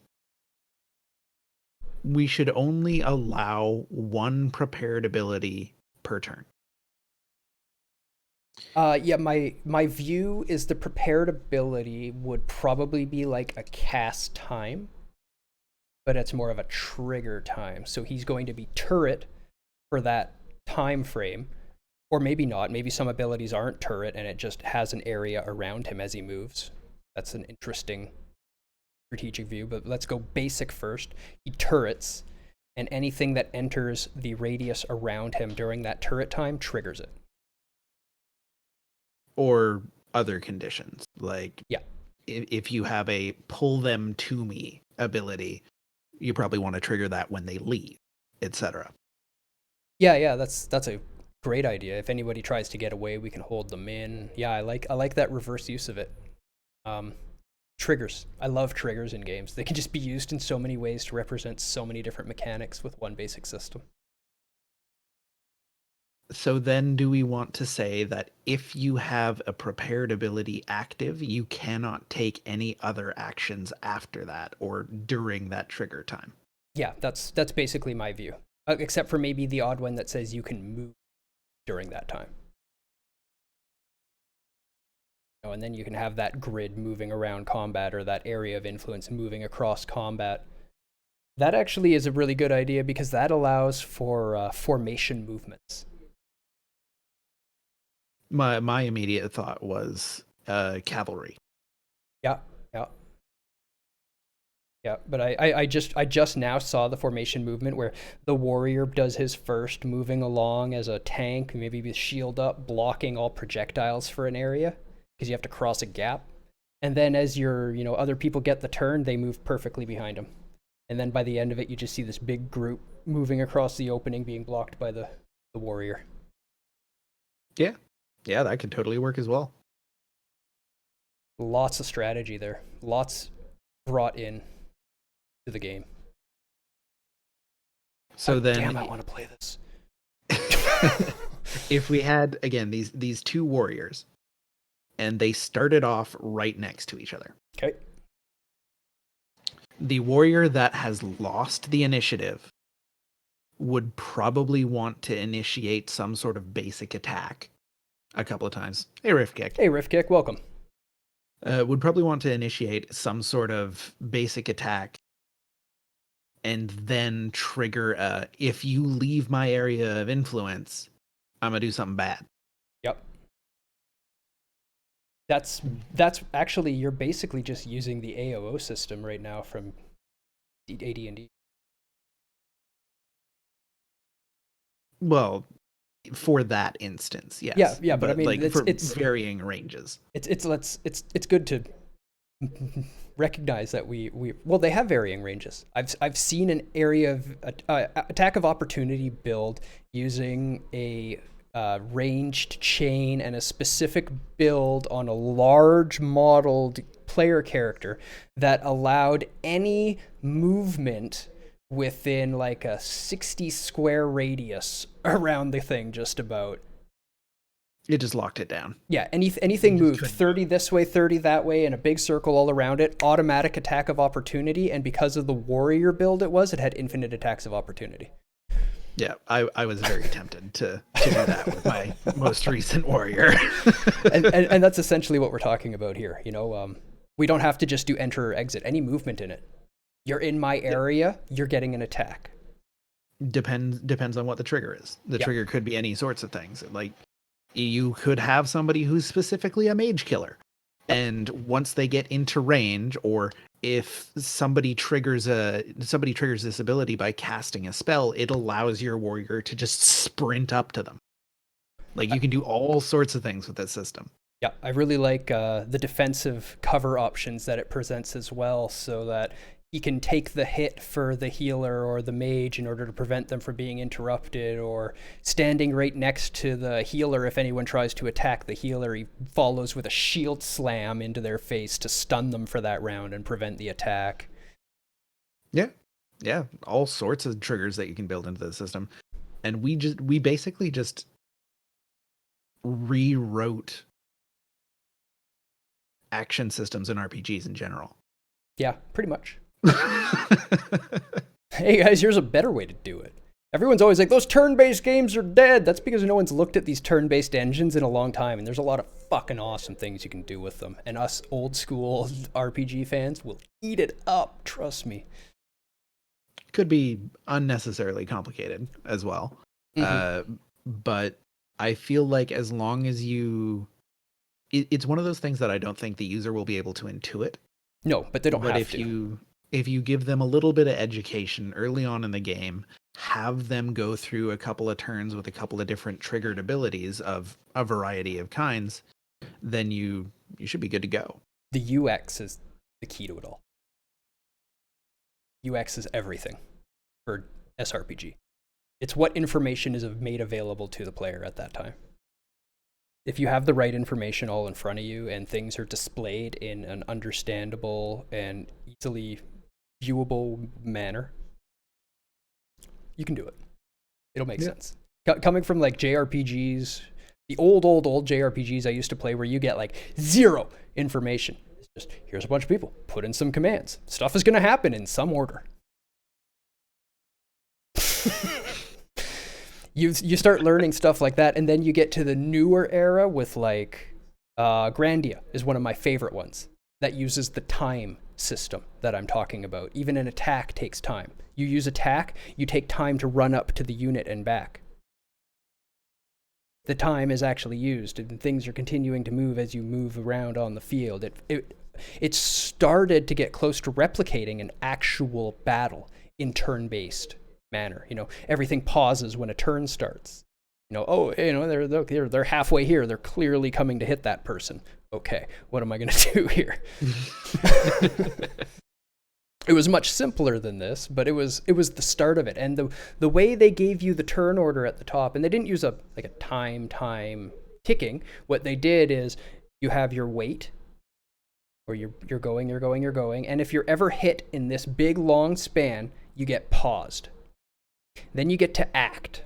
Speaker 1: we should only allow one prepared ability per turn.
Speaker 2: Yeah, my view is the prepared ability would probably be like a cast time, but it's more of a trigger time. So he's going to be turret for that time frame, or maybe not. Maybe some abilities aren't turret and it just has an area around him as he moves. That's an interesting strategic view, but let's go basic first. He turrets, and anything that enters the radius around him during that turret time triggers it.
Speaker 1: Or other conditions, like
Speaker 2: Yeah.
Speaker 1: if you have a pull them to me ability, you probably want to trigger that when they leave, etc.
Speaker 2: Yeah, that's a great idea. If anybody tries to get away, we can hold them in. Yeah, I like that reverse use of it. Triggers. I love triggers in games. They can just be used in so many ways to represent so many different mechanics with one basic system.
Speaker 1: So then do we want to say that if you have a prepared ability active, you cannot take any other actions after that or during that trigger time?
Speaker 2: Yeah, that's basically my view. Except for maybe the odd one that says you can move during that time. Oh, and then you can have that grid moving around combat, or that area of influence moving across combat. That actually is a really good idea because that allows for formation movements.
Speaker 1: My immediate thought was cavalry.
Speaker 2: Yeah. But I just now saw the formation movement where the warrior does his first moving along as a tank, maybe with shield up, blocking all projectiles for an area because you have to cross a gap. And then as other people get the turn, they move perfectly behind him. And then by the end of it, you just see this big group moving across the opening, being blocked by the warrior.
Speaker 1: Yeah, that could totally work as well.
Speaker 2: Lots of strategy there. Lots brought in to the game.
Speaker 1: So then,
Speaker 2: damn, I want to play this.
Speaker 1: If we had again these two warriors, and they started off right next to each other.
Speaker 2: Okay.
Speaker 1: The warrior that has lost the initiative would probably want to initiate some sort of basic attack a couple of times. Hey, Rift Kick.
Speaker 2: Hey, Rift Kick, welcome.
Speaker 1: Would probably want to initiate some sort of basic attack and then trigger if you leave my area of influence, I'm going to do something bad.
Speaker 2: Yep. That's actually, you're basically just using the AOO system right now from AD&D.
Speaker 1: Well, for that instance, yes.
Speaker 2: Yeah, but I mean,
Speaker 1: like
Speaker 2: it's
Speaker 1: varying ranges.
Speaker 2: It's good to recognize that well, they have varying ranges. I've seen an area of attack of opportunity build using a ranged chain and a specific build on a large modeled player character that allowed any movement within like a 60 square radius around the thing, just about.
Speaker 1: It just locked it down.
Speaker 2: Yeah, anything moved 30 this way, 30 that way, in a big circle all around it, automatic attack of opportunity, and because of the warrior build it had infinite attacks of opportunity.
Speaker 1: Yeah, I was very tempted to do that with my most recent warrior.
Speaker 2: and that's essentially what we're talking about here. We don't have to just do enter or exit. Any movement in it. You're in my area, you're getting an attack.
Speaker 1: Depends on what the trigger is. The trigger could be any sorts of things. Like, you could have somebody who's specifically a mage killer. And once they get into range, or if somebody triggers this ability by casting a spell, it allows your warrior to just sprint up to them. Like, you can do all sorts of things with this system.
Speaker 2: Yeah, I really like the defensive cover options that it presents as well, so that you can take the hit for the healer or the mage in order to prevent them from being interrupted, or standing right next to the healer. If anyone tries to attack the healer, he follows with a shield slam into their face to stun them for that round and prevent the attack.
Speaker 1: Yeah. Yeah. All sorts of triggers that you can build into the system. And we basically just rewrote action systems in RPGs in general.
Speaker 2: Yeah, pretty much. Hey guys, here's a better way to do it. Everyone's always like, those turn-based games are dead. That's because no one's looked at these turn-based engines in a long time, and there's a lot of fucking awesome things you can do with them. And us old school RPG fans will eat it up, trust me.
Speaker 1: Could be unnecessarily complicated as well. But I feel like as long as it's one of those things that I don't think the user will be able to intuit.
Speaker 2: No, but they don't have
Speaker 1: to. If you give them a little bit of education early on in the game, have them go through a couple of turns with a couple of different triggered abilities of a variety of kinds, then you should be good to go.
Speaker 2: The UX is the key to it all. UX is everything for SRPG. It's what information is made available to the player at that time. If you have the right information all in front of you and things are displayed in an understandable and easily viewable manner, you can do it. It'll make sense. Coming from like JRPGs, the old JRPGs I used to play where you get like zero information. It's just, here's a bunch of people, put in some commands. Stuff is going to happen in some order. You start learning stuff like that, and then you get to the newer era with like Grandia is one of my favorite ones that uses the time system that I'm talking about. Even an attack takes time. You use attack, you take time to run up to the unit and back. The time is actually used, and things are continuing to move as you move around on the field. It started to get close to replicating an actual battle in turn-based manner. You know, everything pauses when a turn starts. You know, they're halfway here. They're clearly coming to hit that person. Okay, what am I going to do here? It was much simpler than this, but it was the start of it. And the way they gave you the turn order at the top, and they didn't use a time ticking. What they did is you have your wait, or you're going, and if you're ever hit in this big long span, you get paused. Then you get to act.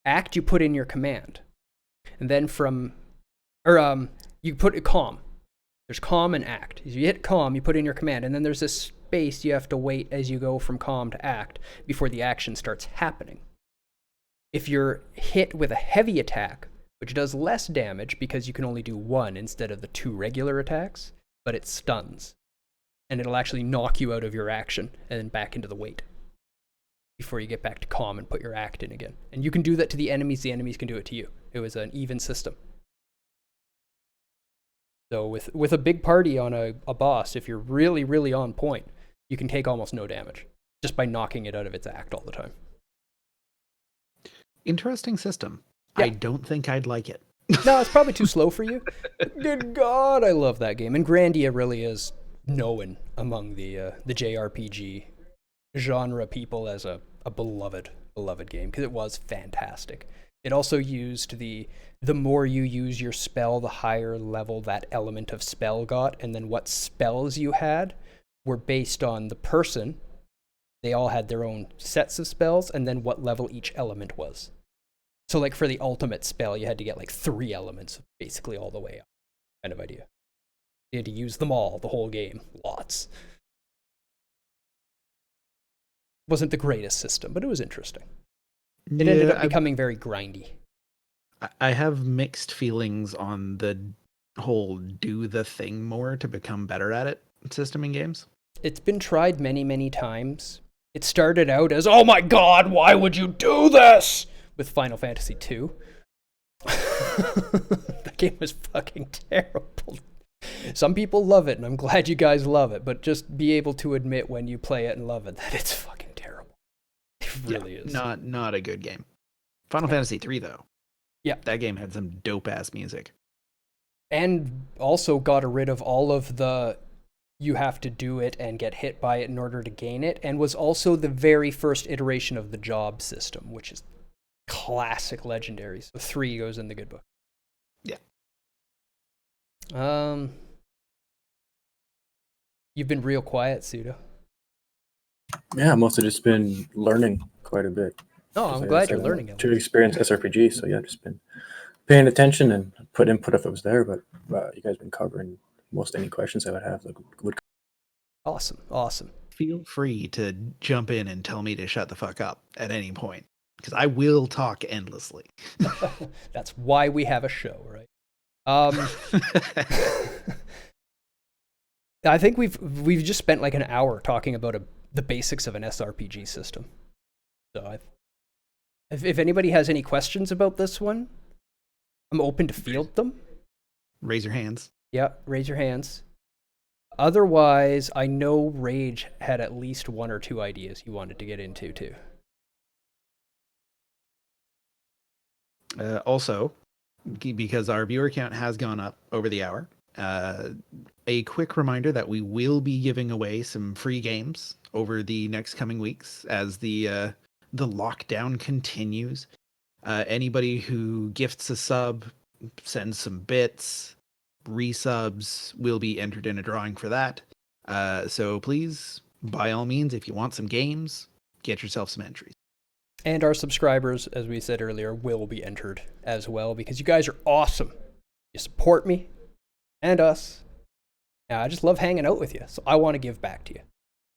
Speaker 2: Act, you put in your command. And then you put a calm. There's calm and act. As you hit calm, you put in your command. And then there's this space you have to wait as you go from calm to act before the action starts happening. If you're hit with a heavy attack, which does less damage because you can only do one instead of the 2 regular attacks, but it stuns. And it'll actually knock you out of your action and then back into the wait before you get back to calm and put your act in again. And you can do that to the enemies can do it to you. It was an even system. So with a big party on a boss, if you're really, really on point, you can take almost no damage just by knocking it out of its act all the time.
Speaker 1: Interesting system.
Speaker 2: Yeah.
Speaker 1: I don't think I'd like it.
Speaker 2: No, it's probably too slow for you. Good God, I love that game. And Grandia really is known among the JRPG genre people as a beloved game, because it was fantastic. It also used the more you use your spell, the higher level that element of spell got, and then what spells you had were based on the person. They all had their own sets of spells, and then what level each element was. So like for the ultimate spell, you had to get like 3 elements, basically all the way up, kind of idea. You had to use them all, the whole game, lots. Wasn't the greatest system, but it was interesting. It ended up becoming very grindy.
Speaker 1: I have mixed feelings on the whole do the thing more to become better at it system in games.
Speaker 2: It's been tried many, many times. It started out as, oh my God, why would you do this? With Final Fantasy II. That game was fucking terrible. Some people love it, and I'm glad you guys love it, but just be able to admit when you play it and love it that it's fucking terrible. It really is.
Speaker 1: Not a good game. Final Fantasy III, though.
Speaker 2: Yeah.
Speaker 1: That game had some dope-ass music.
Speaker 2: And also got rid of all of the you have to do it and get hit by it in order to gain it, and was also the very first iteration of the job system, which is classic legendary. So 3 goes in the good book.
Speaker 1: Yeah.
Speaker 2: You've been real quiet, Suda.
Speaker 3: Yeah, mostly just been learning quite a bit.
Speaker 2: Oh, I'm glad you're learning.
Speaker 3: To experience SRPG, so yeah, just been paying attention and put input if it was there. But you guys been covering most any questions I would have.
Speaker 2: Awesome.
Speaker 1: Feel free to jump in and tell me to shut the fuck up at any point, because I will talk endlessly.
Speaker 2: That's why we have a show, right? I think we've just spent like an hour talking about the basics of an SRPG system. So if anybody has any questions about this one, I'm open to field them.
Speaker 1: Raise your hands.
Speaker 2: Yeah, raise your hands. Otherwise, I know Rage had at least 1 or 2 ideas he wanted to get into too.
Speaker 1: Also, because our viewer count has gone up over the hour, a quick reminder that we will be giving away some free games over the next coming weeks as the lockdown continues. Anybody who gifts a sub, sends some bits, resubs will be entered in a drawing for that. So please, by all means, if you want some games, get yourself some entries.
Speaker 2: And our subscribers, as we said earlier, will be entered as well, because you guys are awesome. You support me and us. And I just love hanging out with you, so I want to give back to you.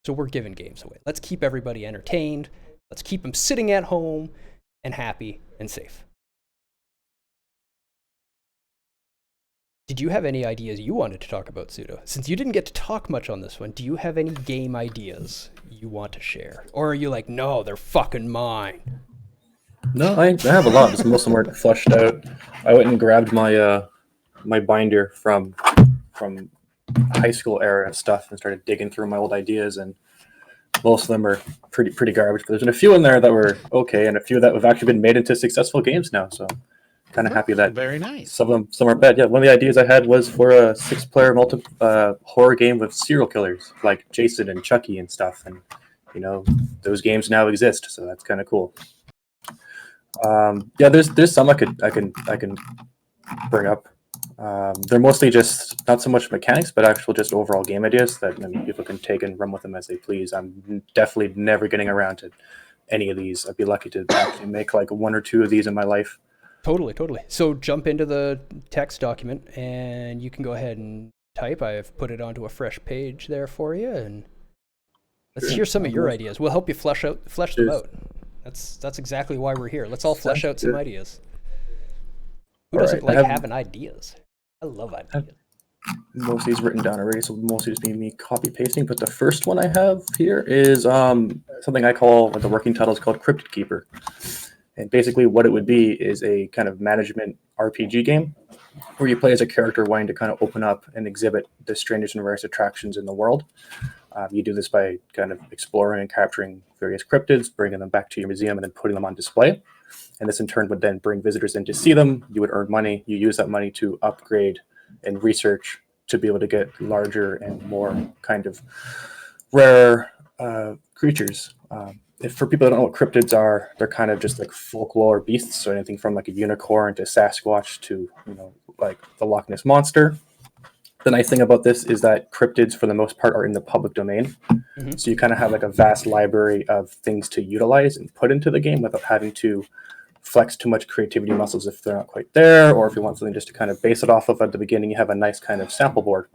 Speaker 2: So we're giving games away. Let's keep everybody entertained. Let's keep them sitting at home and happy and safe. Did you have any ideas you wanted to talk about, Sudo? Since you didn't get to talk much on this one, do you have any game ideas you want to share? Or are you like, no, they're fucking mine?
Speaker 3: No, I have a lot. Just most of them aren't flushed out. I went and grabbed my my binder from high school era stuff and started digging through my old ideas, and most of them are pretty garbage. But there's been a few in there that were okay, and a few that have actually been made into successful games now. So kind of happy that
Speaker 1: very nice.
Speaker 3: Some are bad. Yeah, one of the ideas I had was for a 6-player horror game with serial killers like Jason and Chucky and stuff, and those games now exist, so that's kind of cool. Yeah, there's some I can bring up. They're mostly just not so much mechanics, but actual just overall game ideas that people can take and run with them as they please. I'm definitely never getting around to any of these. I'd be lucky to actually make like 1 or 2 of these in my life.
Speaker 2: Totally. So jump into the text document and you can go ahead and type. I've put it onto a fresh page there for you, and let's hear some of your ideas. We'll help you flesh them out. That's exactly why we're here. Let's all flesh out some ideas. Who doesn't like having ideas? I love ideas.
Speaker 3: Most of these written down already, so mostly just being me copy pasting. But the first one I have here is something I call, the working title is called Cryptid Keeper. And basically what it would be is a kind of management RPG game where you play as a character wanting to kind of open up and exhibit the strangest and rarest attractions in the world. You do this by kind of exploring and capturing various cryptids, bringing them back to your museum, and then putting them on display. And this in turn would then bring visitors in to see them. You would earn money. You use that money to upgrade and research to be able to get larger and more kind of rare creatures. If for people that don't know what cryptids are, they're kind of just like folklore beasts. So anything from like a unicorn to Sasquatch to, like the Loch Ness Monster. The nice thing about this is that cryptids, for the most part, are in the public domain. Mm-hmm. So you kind of have like a vast library of things to utilize and put into the game without having to flex too much creativity muscles if they're not quite there, or if you want something just to kind of base it off of at the beginning, you have a nice kind of sample board.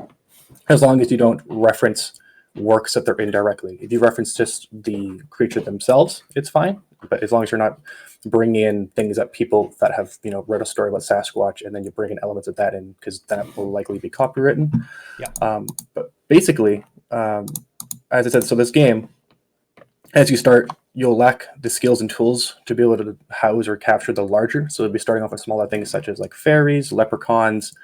Speaker 3: As long as you don't reference works that they're in directly. If you reference just the creature themselves, it's fine. But as long as you're not bringing in things that people that have, read a story about Sasquatch and then you bring in elements of that in, because that will likely be copywritten. Yeah. But basically, as I said, so this game, as you start, you'll lack the skills and tools to be able to house or capture the larger. So you'll be starting off with smaller things such as like fairies, leprechauns,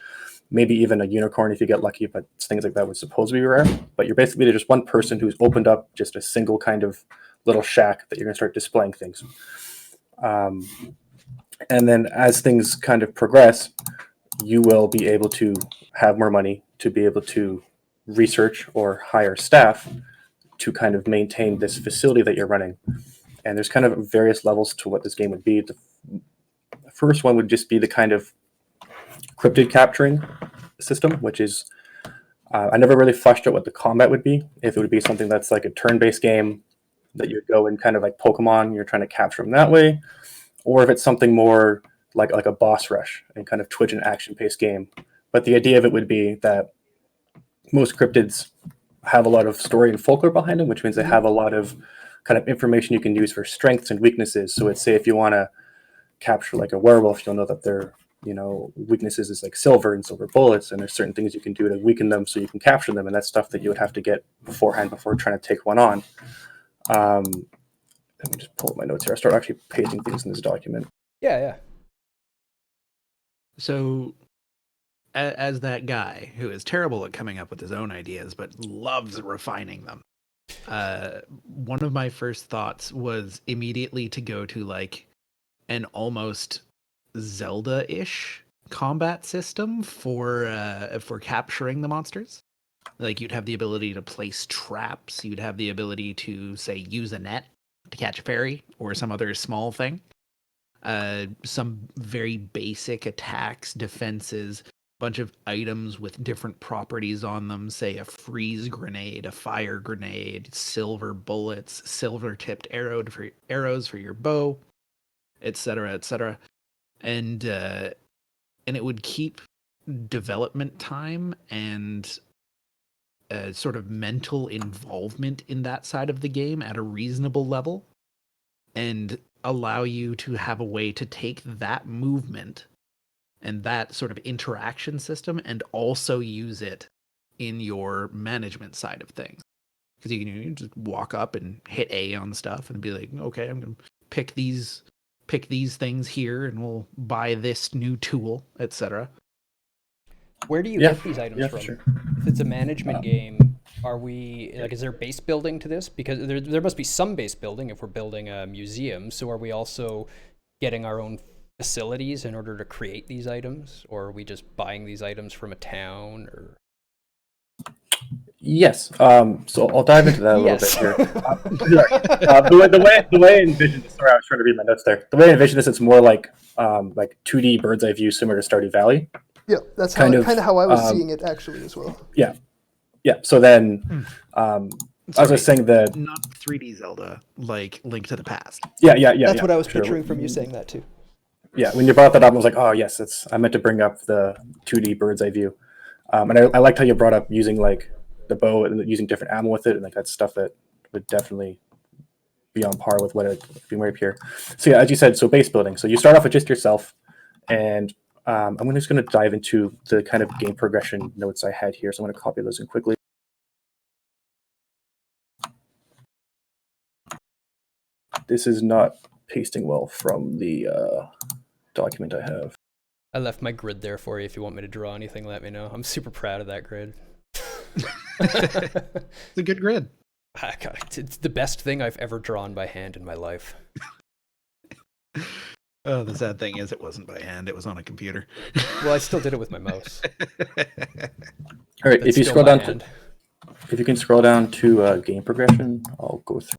Speaker 3: maybe even a unicorn if you get lucky, but things like that would supposed to be rare. But you're basically just one person who's opened up just a single kind of little shack that you're going to start displaying things. And then as things kind of progress, you will be able to have more money to be able to research or hire staff to kind of maintain this facility that you're running. And there's kind of various levels to what this game would be. The first one would just be the kind of cryptid capturing system, which is I never really fleshed out what the combat would be. If it would be something that's like a turn-based game that you go and kind of like Pokemon, you're trying to capture them that way, or if it's something more like a boss rush and kind of twitch and action-paced game. But the idea of it would be that most cryptids have a lot of story and folklore behind them, which means they have a lot of kind of information you can use for strengths and weaknesses. So it's say if you want to capture like a werewolf, you'll know that their weaknesses is like silver and silver bullets, and there's certain things you can do to weaken them so you can capture them, and that's stuff that you would have to get beforehand before trying to take one on. Let me just pull up my notes here. I start actually pasting things in this document.
Speaker 2: Yeah.
Speaker 1: So, as that guy who is terrible at coming up with his own ideas but loves refining them, one of my first thoughts was immediately to go to like an almost Zelda-ish combat system for capturing the monsters. Like you'd have the ability to place traps, you'd have the ability to say use a net to catch a fairy or some other small thing. Some very basic attacks, defenses, bunch of items with different properties on them, say a freeze grenade, a fire grenade, silver bullets, silver tipped arrows for your bow, etc., etc. And it would keep development time and sort of mental involvement in that side of the game at a reasonable level, and allow you to have a way to take that movement and that sort of interaction system and also use it in your management side of things. Because you can just walk up and hit A on stuff and be like, okay, I'm going to pick these things here and we'll buy this new tool, etc.
Speaker 2: Where do you get these items from?
Speaker 3: Sure.
Speaker 2: If it's a management game, are we like? Is there base building to this? Because there must be some base building if we're building a museum. So are we also getting our own facilities in order to create these items, or are we just buying these items from a town? Or
Speaker 3: yes, so I'll dive into that a little bit here. The way I envision this, sorry, I was trying to read my notes there. The way I envision this, it's more like 2D bird's eye view, similar to Stardew Valley.
Speaker 4: Yeah, that's kind of how I was seeing it actually as well.
Speaker 3: Yeah. So then, as I was saying, that
Speaker 1: not 3D Zelda, like Link to the Past.
Speaker 3: Yeah.
Speaker 4: That's what I was picturing from you saying that too.
Speaker 3: Yeah, when you brought that up, I was like, oh yes, I meant to bring up the 2D bird's eye view, and I liked how you brought up using like the bow and using different ammo with it, and like that's stuff that would definitely be on par with what it being right here. So yeah, as you said, so base building. So you start off with just yourself, and I'm just going to dive into the kind of game progression notes I had here. So I'm going to copy those in quickly. This is not pasting well from the document I have.
Speaker 2: I left my grid there for you. If you want me to draw anything, let me know. I'm super proud of that grid.
Speaker 1: It's a good grid.
Speaker 2: It's the best thing I've ever drawn by hand in my life.
Speaker 1: Oh, the sad thing is it wasn't by hand, it was on a computer.
Speaker 2: Well, I still did it with my mouse.
Speaker 3: All right, if you scroll down if you can scroll down to game progression, I'll go through.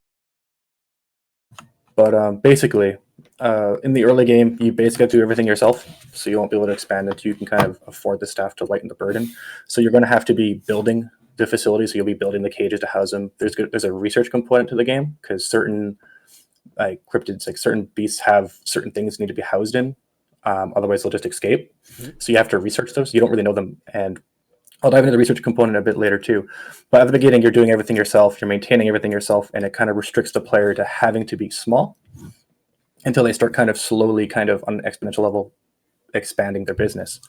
Speaker 3: But basically, in the early game, you basically have to do everything yourself, so you won't be able to expand it. You can kind of afford the staff to lighten the burden. So you're going to have to be building the facility, so you'll be building the cages to house them. There's a research component to the game, because certain cryptids, like certain beasts, have certain things need to be housed in. Otherwise, they'll just escape. Mm-hmm. So you have to research those. You don't really know them, and I'll dive into the research component a bit later too. But at the beginning, you're doing everything yourself. You're maintaining everything yourself, and it kind of restricts the player to having to be small until they start kind of slowly, kind of on an exponential level, expanding their business.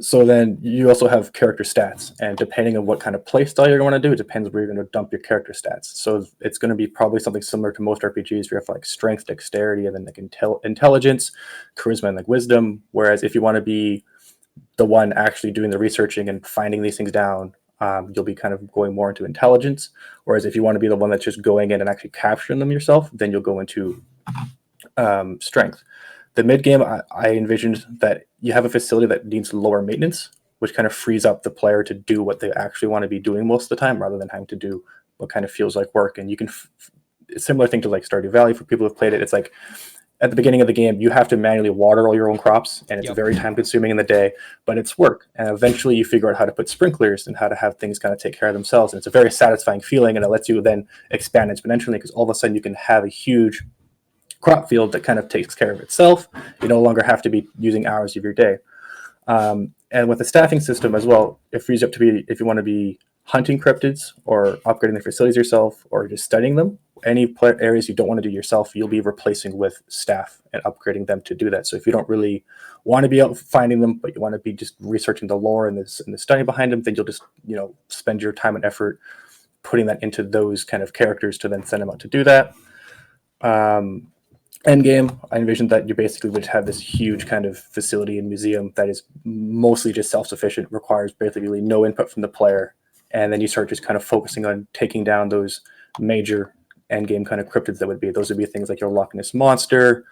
Speaker 3: So then you also have character stats, and depending on what kind of play style you're going to do, it depends where you're going to dump your character stats. So it's going to be probably something similar to most RPGs, where you have like strength, dexterity, and then like intelligence, charisma, and like wisdom. Whereas if you want to be the one actually doing the researching and finding these things down, you'll be kind of going more into intelligence. Whereas if you want to be the one that's just going in and actually capturing them yourself, then you'll go into strength. The mid game, I envisioned that you have a facility that needs lower maintenance, which kind of frees up the player to do what they actually want to be doing most of the time, rather than having to do what kind of feels like work. And you can similar thing to like Stardew Valley for people who've played it. It's like at the beginning of the game, you have to manually water all your own crops, and it's very time consuming in the day, but it's work. And eventually you figure out how to put sprinklers and how to have things kind of take care of themselves. And it's a very satisfying feeling, and it lets you then expand exponentially, because all of a sudden you can have a huge crop field that kind of takes care of itself. You no longer have to be using hours of your day. And with the staffing system as well, it frees up to be, if you want to be hunting cryptids or upgrading the facilities yourself or just studying them, any areas you don't want to do yourself, you'll be replacing with staff and upgrading them to do that. So if you don't really want to be out finding them, but you want to be just researching the lore and the study behind them, then you'll just, spend your time and effort putting that into those kind of characters to then send them out to do that. Endgame, I envisioned that you basically would have this huge kind of facility and museum that is mostly just self-sufficient, requires basically no input from the player, and then you start just kind of focusing on taking down those major endgame kind of cryptids. Those would be things like your Loch Ness monster,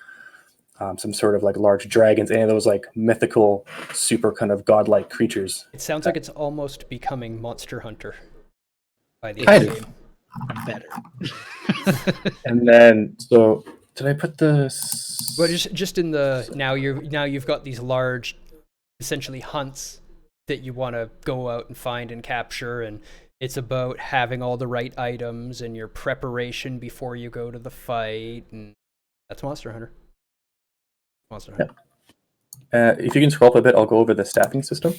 Speaker 3: some sort of like large dragons, any of those like mythical, super kind of godlike creatures.
Speaker 2: It sounds like it's almost becoming Monster Hunter by the
Speaker 3: kind
Speaker 2: end game.
Speaker 3: Better. And then so. Did I put the?
Speaker 2: Well, just in the now you've got these large, essentially hunts that you want to go out and find and capture, and it's about having all the right items and your preparation before you go to the fight, and that's Monster Hunter. Monster Hunter.
Speaker 3: Yeah. If you can scroll up a bit, I'll go over the staffing system.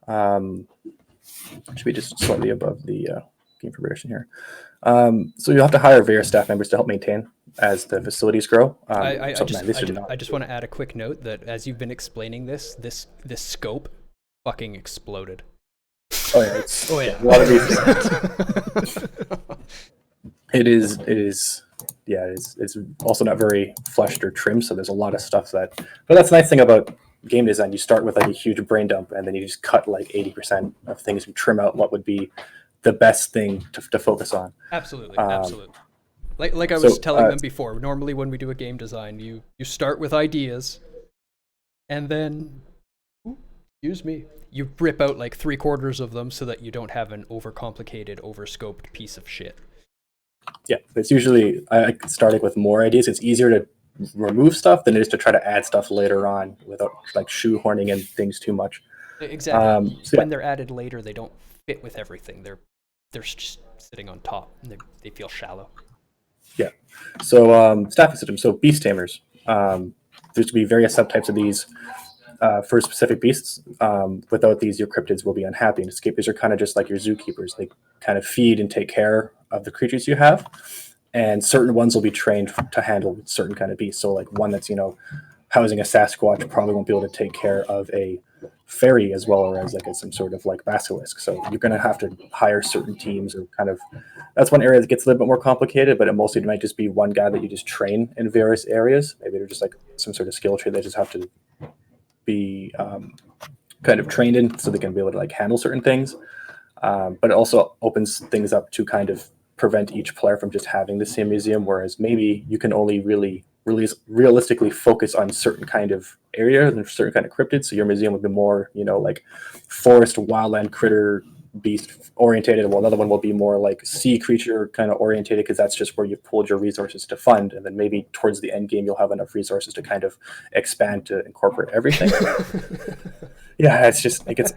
Speaker 3: Should be just slightly above the game progression here. So you'll have to hire various staff members to help maintain as the facilities grow.
Speaker 2: I just want to add a quick note that as you've been explaining this scope fucking exploded.
Speaker 3: Oh yeah, a lot of these things. It is. Yeah, it's also not very fleshed or trimmed, so there's a lot of stuff but that's the nice thing about game design. You start with like a huge brain dump, and then you just cut like 80% of things and trim out what would be the best thing to focus on.
Speaker 2: Absolutely. Like I was telling them before, normally when we do a game design, you start with ideas, and then, you rip out like 3/4 of them so that you don't have an overcomplicated, overscoped piece of shit.
Speaker 3: Yeah, it's usually, starting with more ideas. It's easier to remove stuff than it is to try to add stuff later on without like shoehorning in things too much.
Speaker 2: Exactly. When they're added later, they don't fit with everything. They're just sitting on top, and they feel shallow.
Speaker 3: Yeah. So staffing system. So beast tamers. There's to be various subtypes of these for specific beasts. Without these, your cryptids will be unhappy and escape. These are kind of just like your zookeepers. They kind of feed and take care of the creatures you have, and certain ones will be trained to handle certain kind of beasts. So like one that's housing a Sasquatch probably won't be able to take care of a fairy as well as like some sort of like basilisk. So you're going to have to hire certain teams, or kind of, that's one area that gets a little bit more complicated, but it mostly might just be one guy that you just train in various areas. Maybe they're just like some sort of skill tree they just have to be kind of trained in, so they can be able to like handle certain things. But it also opens things up to kind of prevent each player from just having the same museum, whereas maybe you can only really realistically focus on certain kind of area and certain kind of cryptids. So your museum would be more, like forest, wildland, critter, beast orientated, while another one will be more like sea creature kind of orientated, because that's just where you've pulled your resources to fund. And then maybe towards the end game, you'll have enough resources to kind of expand to incorporate everything. Yeah, it gets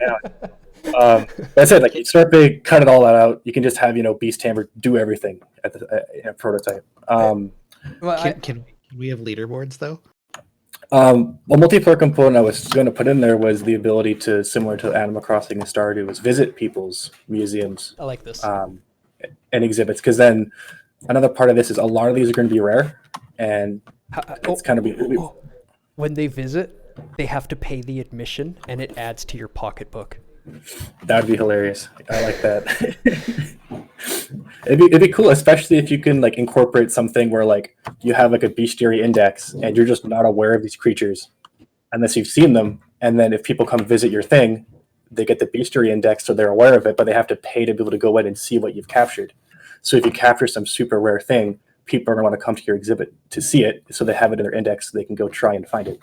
Speaker 3: but I said, like, you start big, cut it all out. You can just have, Beast Tamer do everything at the prototype.
Speaker 1: Can we have leaderboards though?
Speaker 3: A multiplayer component I was going to put in there was the ability to, similar to Animal Crossing and Stardew, was visit people's museums.
Speaker 2: I like this.
Speaker 3: And exhibits, because then another part of this is a lot of these are going to be rare, and it's kind of
Speaker 2: when they visit, they have to pay the admission, and it adds to your pocketbook.
Speaker 3: That would be hilarious. I like that. It'd be cool, especially if you can like incorporate something where like you have like a bestiary index and you're just not aware of these creatures unless you've seen them. And then if people come visit your thing, they get the bestiary index, so they're aware of it, but they have to pay to be able to go in and see what you've captured. So if you capture some super rare thing, people are going to want to come to your exhibit to see it, so they have it in their index, so they can go try and find it.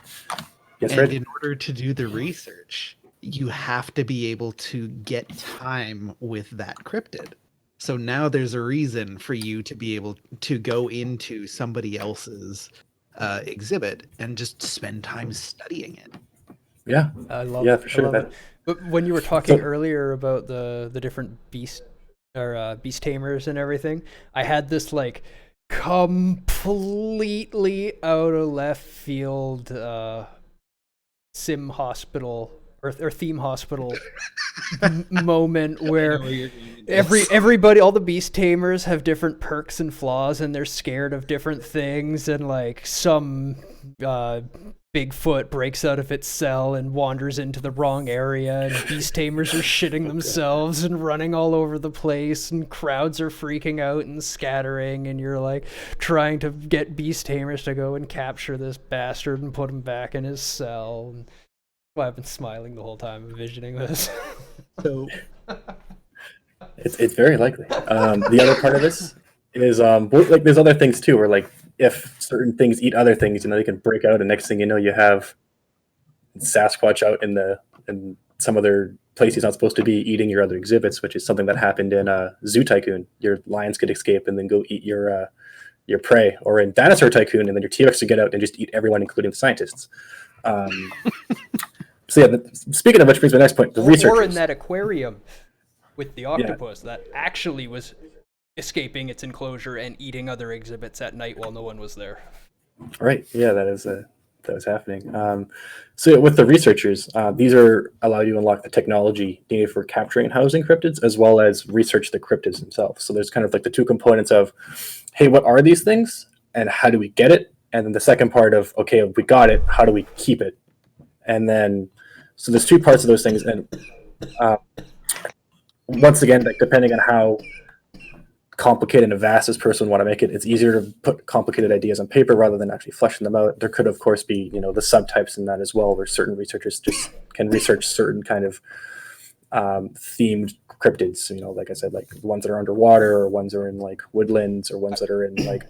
Speaker 3: Yes,
Speaker 1: and
Speaker 3: Fred?
Speaker 1: in order to do the research, you have to be able to get time with that cryptid. So now there's a reason for you to be able to go into somebody else's exhibit and just spend time studying it.
Speaker 3: Yeah,
Speaker 2: I love
Speaker 3: yeah,
Speaker 2: it.
Speaker 3: for sure.
Speaker 2: I love it. But when you were talking earlier about the different beast tamers and everything, I had this like completely out of left field sim hospital or theme hospital moment where everybody, all the beast tamers have different perks and flaws, and they're scared of different things, and like some Bigfoot breaks out of its cell and wanders into the wrong area, and beast tamers are shitting themselves and running all over the place, and crowds are freaking out and scattering, and you're like trying to get beast tamers to go and capture this bastard and put him back in his cell. And, well, I've been smiling the whole time envisioning this.
Speaker 1: So
Speaker 3: it's very likely. The other part of this is like there's other things too, where like if certain things eat other things, they can break out, and next thing you know, you have Sasquatch out in some other place he's not supposed to be, eating your other exhibits, which is something that happened in Zoo Tycoon. Your lions could escape and then go eat your prey, or in Dinosaur Tycoon, and then your T-Rex would get out and just eat everyone, including the scientists. So yeah, speaking of which brings my next point: the researchers.
Speaker 2: Or in that aquarium with the octopus that actually was escaping its enclosure and eating other exhibits at night while no one was there.
Speaker 3: Right. Yeah, that was happening. So yeah, with the researchers, these allow you to unlock the technology needed for capturing and housing cryptids, as well as research the cryptids themselves. So there's kind of like the two components of, hey, what are these things, and how do we get it? And then the second part of, okay, we got it, how do we keep it? And then, so there's two parts of those things. And once again, like depending on how complicated and vast this person want to make it, it's easier to put complicated ideas on paper rather than actually fleshing them out. There could, of course, be the subtypes in that as well, where certain researchers just can research certain kind of themed cryptids. Like I said, like ones that are underwater, or ones that are in like woodlands, or ones that are in like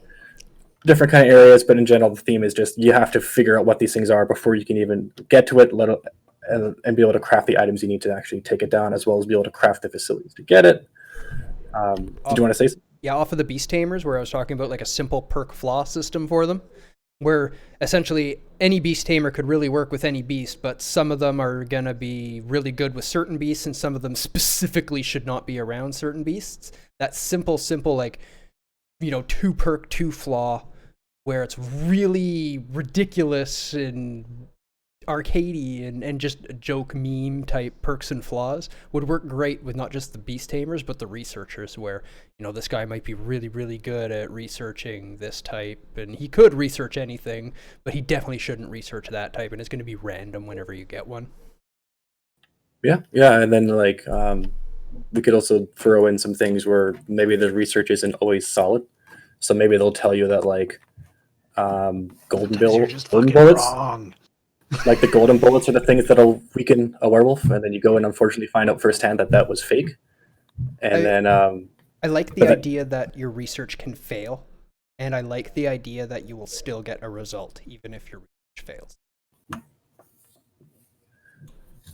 Speaker 3: different kind of areas. But in general, the theme is just you have to figure out what these things are before you can even get to it, and be able to craft the items you need to actually take it down, as well as be able to craft the facilities to get it. Did you want to say something?
Speaker 2: Yeah, off of the beast tamers, where I was talking about like a simple perk flaw system for them, where essentially any beast tamer could really work with any beast, but some of them are going to be really good with certain beasts, and some of them specifically should not be around certain beasts. That simple like 2 perk 2 flaw, where it's really ridiculous and arcadey and just joke meme type perks and flaws would work great with not just the beast tamers but the researchers, where this guy might be really, really good at researching this type, and he could research anything, but he definitely shouldn't research that type, and it's going to be random whenever you get one.
Speaker 3: Yeah, and then like we could also throw in some things where maybe the research isn't always solid, so maybe they'll tell you that like golden bullets,
Speaker 1: wrong.
Speaker 3: Like the golden bullets are the things that'll weaken a werewolf, and then you go and unfortunately find out firsthand that was fake. And
Speaker 2: I like the idea that your research can fail, and I like the idea that you will still get a result even if your research fails.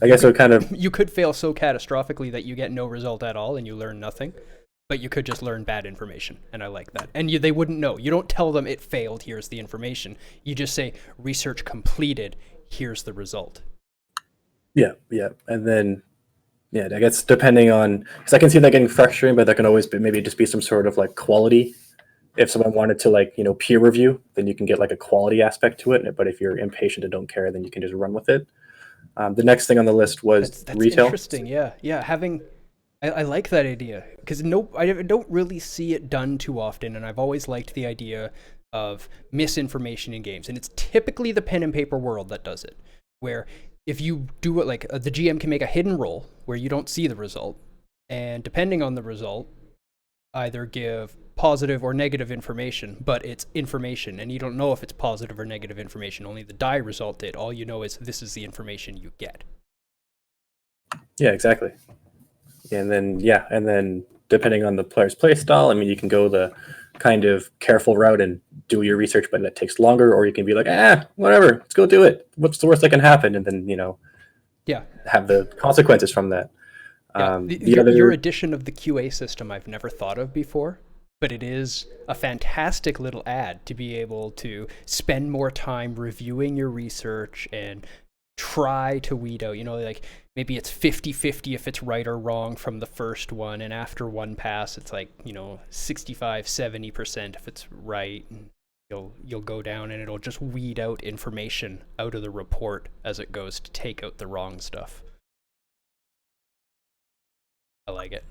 Speaker 3: I guess it kind of...
Speaker 2: You could fail so catastrophically that you get no result at all and you learn nothing, but you could just learn bad information, and I like that. And they wouldn't know. You don't tell them it failed, here's the information. You just say, research completed, here's the result. Yeah.
Speaker 3: And then, I guess depending on... Because I can see that getting frustrating, but that can always maybe just be some sort of like quality. If someone wanted to like, peer review, then you can get like a quality aspect to it. But if you're impatient and don't care, then you can just run with it. The next thing on the list was
Speaker 2: that's
Speaker 3: retail.
Speaker 2: Interesting, yeah. I like that idea, because I don't really see it done too often, and I've always liked the idea of misinformation in games, and it's typically the pen and paper world that does it, where if you do it like the GM can make a hidden roll where you don't see the result, and depending on the result, either give positive or negative information, but it's information, and you don't know if it's positive or negative information. Only the die result did. All you know is this is the information you get.
Speaker 3: Yeah, exactly. And then depending on the player's play style, I mean, you can go the kind of careful route and do your research, but that takes longer, or you can be like, whatever, let's go do it. What's the worst that can happen? And then, have the consequences from that.
Speaker 2: Yeah, your addition of the QA system I've never thought of before, but it is a fantastic little add to be able to spend more time reviewing your research and try to weed out, like maybe it's 50-50 if it's right or wrong from the first one, and after one pass it's like 65-70% if it's right, and you'll go down and it'll just weed out information out of the report as it goes to take out the wrong stuff. I like it.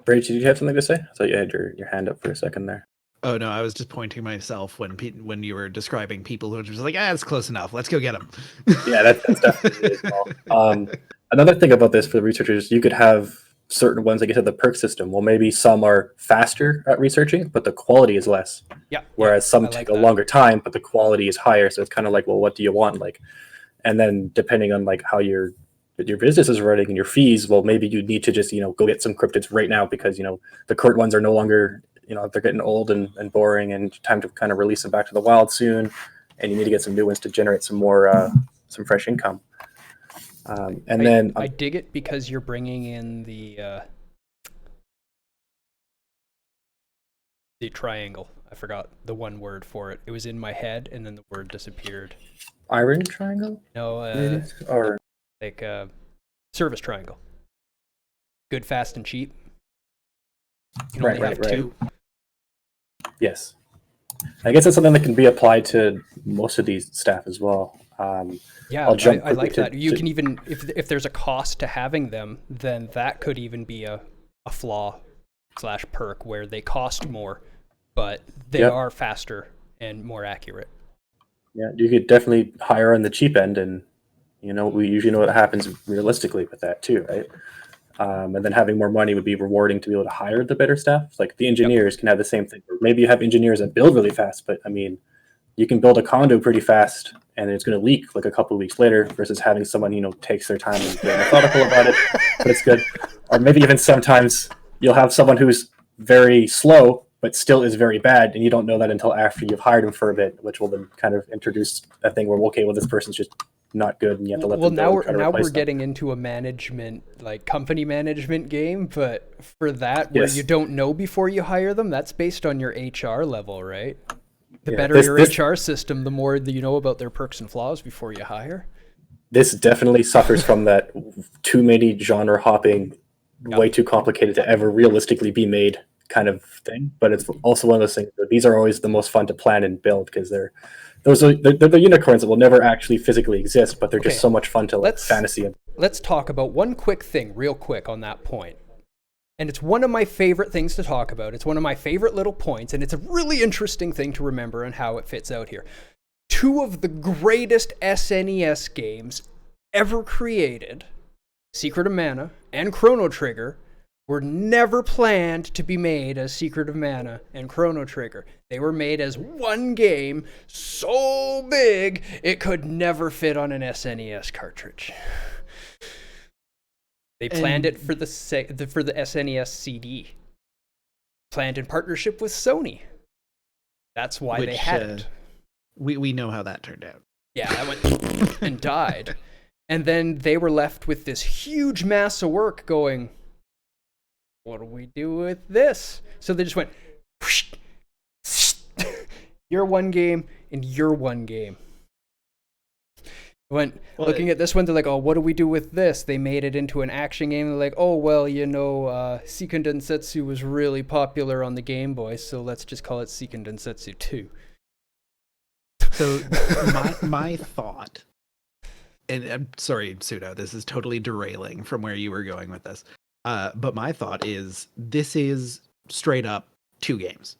Speaker 3: Brady, did you have something to say? I thought you had your hand up for a second there.
Speaker 1: Oh no, I was just pointing myself when you were describing people who were just like, it's close enough. Let's go get them.
Speaker 3: Yeah, that's definitely it as well. Another thing about this for the researchers, you could have certain ones, like you said, the perk system. Well, maybe some are faster at researching, but the quality is less.
Speaker 2: Yeah.
Speaker 3: Whereas some take a longer time, but the quality is higher. So it's kind of like, well, what do you want? Like, and then depending on like how your business is running and your fees, well, maybe you need to just go get some cryptids right now because the current ones are no longer. They're getting old and boring, and time to kind of release them back to the wild soon. And you need to get some new ones to generate some more, some fresh income.
Speaker 2: I dig it because you're bringing in the triangle. I forgot the one word for it. It was in my head, and then the word disappeared.
Speaker 3: Iron triangle?
Speaker 2: No, or like service triangle. Good, fast, and cheap. You can only have two.
Speaker 3: Yes. I guess that's something that can be applied to most of these staff as well.
Speaker 2: Yeah, I like that. You can even, if there's a cost to having them, then that could even be a flaw / perk where they cost more, but they are faster and more accurate.
Speaker 3: Yeah, you could definitely hire on the cheap end, and we usually know what happens realistically with that too, right? And then having more money would be rewarding to be able to hire the better staff. Like the engineers can have the same thing. Maybe you have engineers that build really fast, but I mean, you can build a condo pretty fast and it's going to leak like a couple of weeks later versus having someone, takes their time and they're methodical about it, but it's good. Or maybe even sometimes you'll have someone who's very slow, but still is very bad. And you don't know that until after you've hired them for a bit, which will then kind of introduce a thing where, okay, well, this person's just not good and you have to let them go.
Speaker 2: Now we're getting into a management, like company management game, but for that, where you don't know before you hire them, that's based on your HR level, right? The better your HR system, the more that you know about their perks and flaws before you hire.
Speaker 3: This definitely suffers from that too many genre hopping, way too complicated to ever realistically be made kind of thing. But it's also one of those things that these are always the most fun to plan and build because they're the unicorns that will never actually physically exist, but they're just so much fun to fantasy.
Speaker 2: Let's talk about one quick thing real quick on that point. And it's one of my favorite things to talk about. It's one of my favorite little points, and it's a really interesting thing to remember and how it fits out here. Two of the greatest SNES games ever created, Secret of Mana and Chrono Trigger, were never planned to be made as Secret of Mana and Chrono Trigger. They were made as one game so big it could never fit on an SNES cartridge. They planned it for the SNES CD. Planned in partnership with Sony. That's why they had it.
Speaker 1: We know how that turned out.
Speaker 2: Yeah, that went and died. And then they were left with this huge mass of work going, what do we do with this? So they just went, you're one game and you're one game. Looking at this one, they're like, oh, what do we do with this? They made it into an action game. They're like, oh, well, Seiken Densetsu was really popular on the Game Boy, so let's just call it Seiken Densetsu 2.
Speaker 1: So my thought, and I'm sorry, Suda, this is totally derailing from where you were going with this. But my thought is this is straight up 2 games.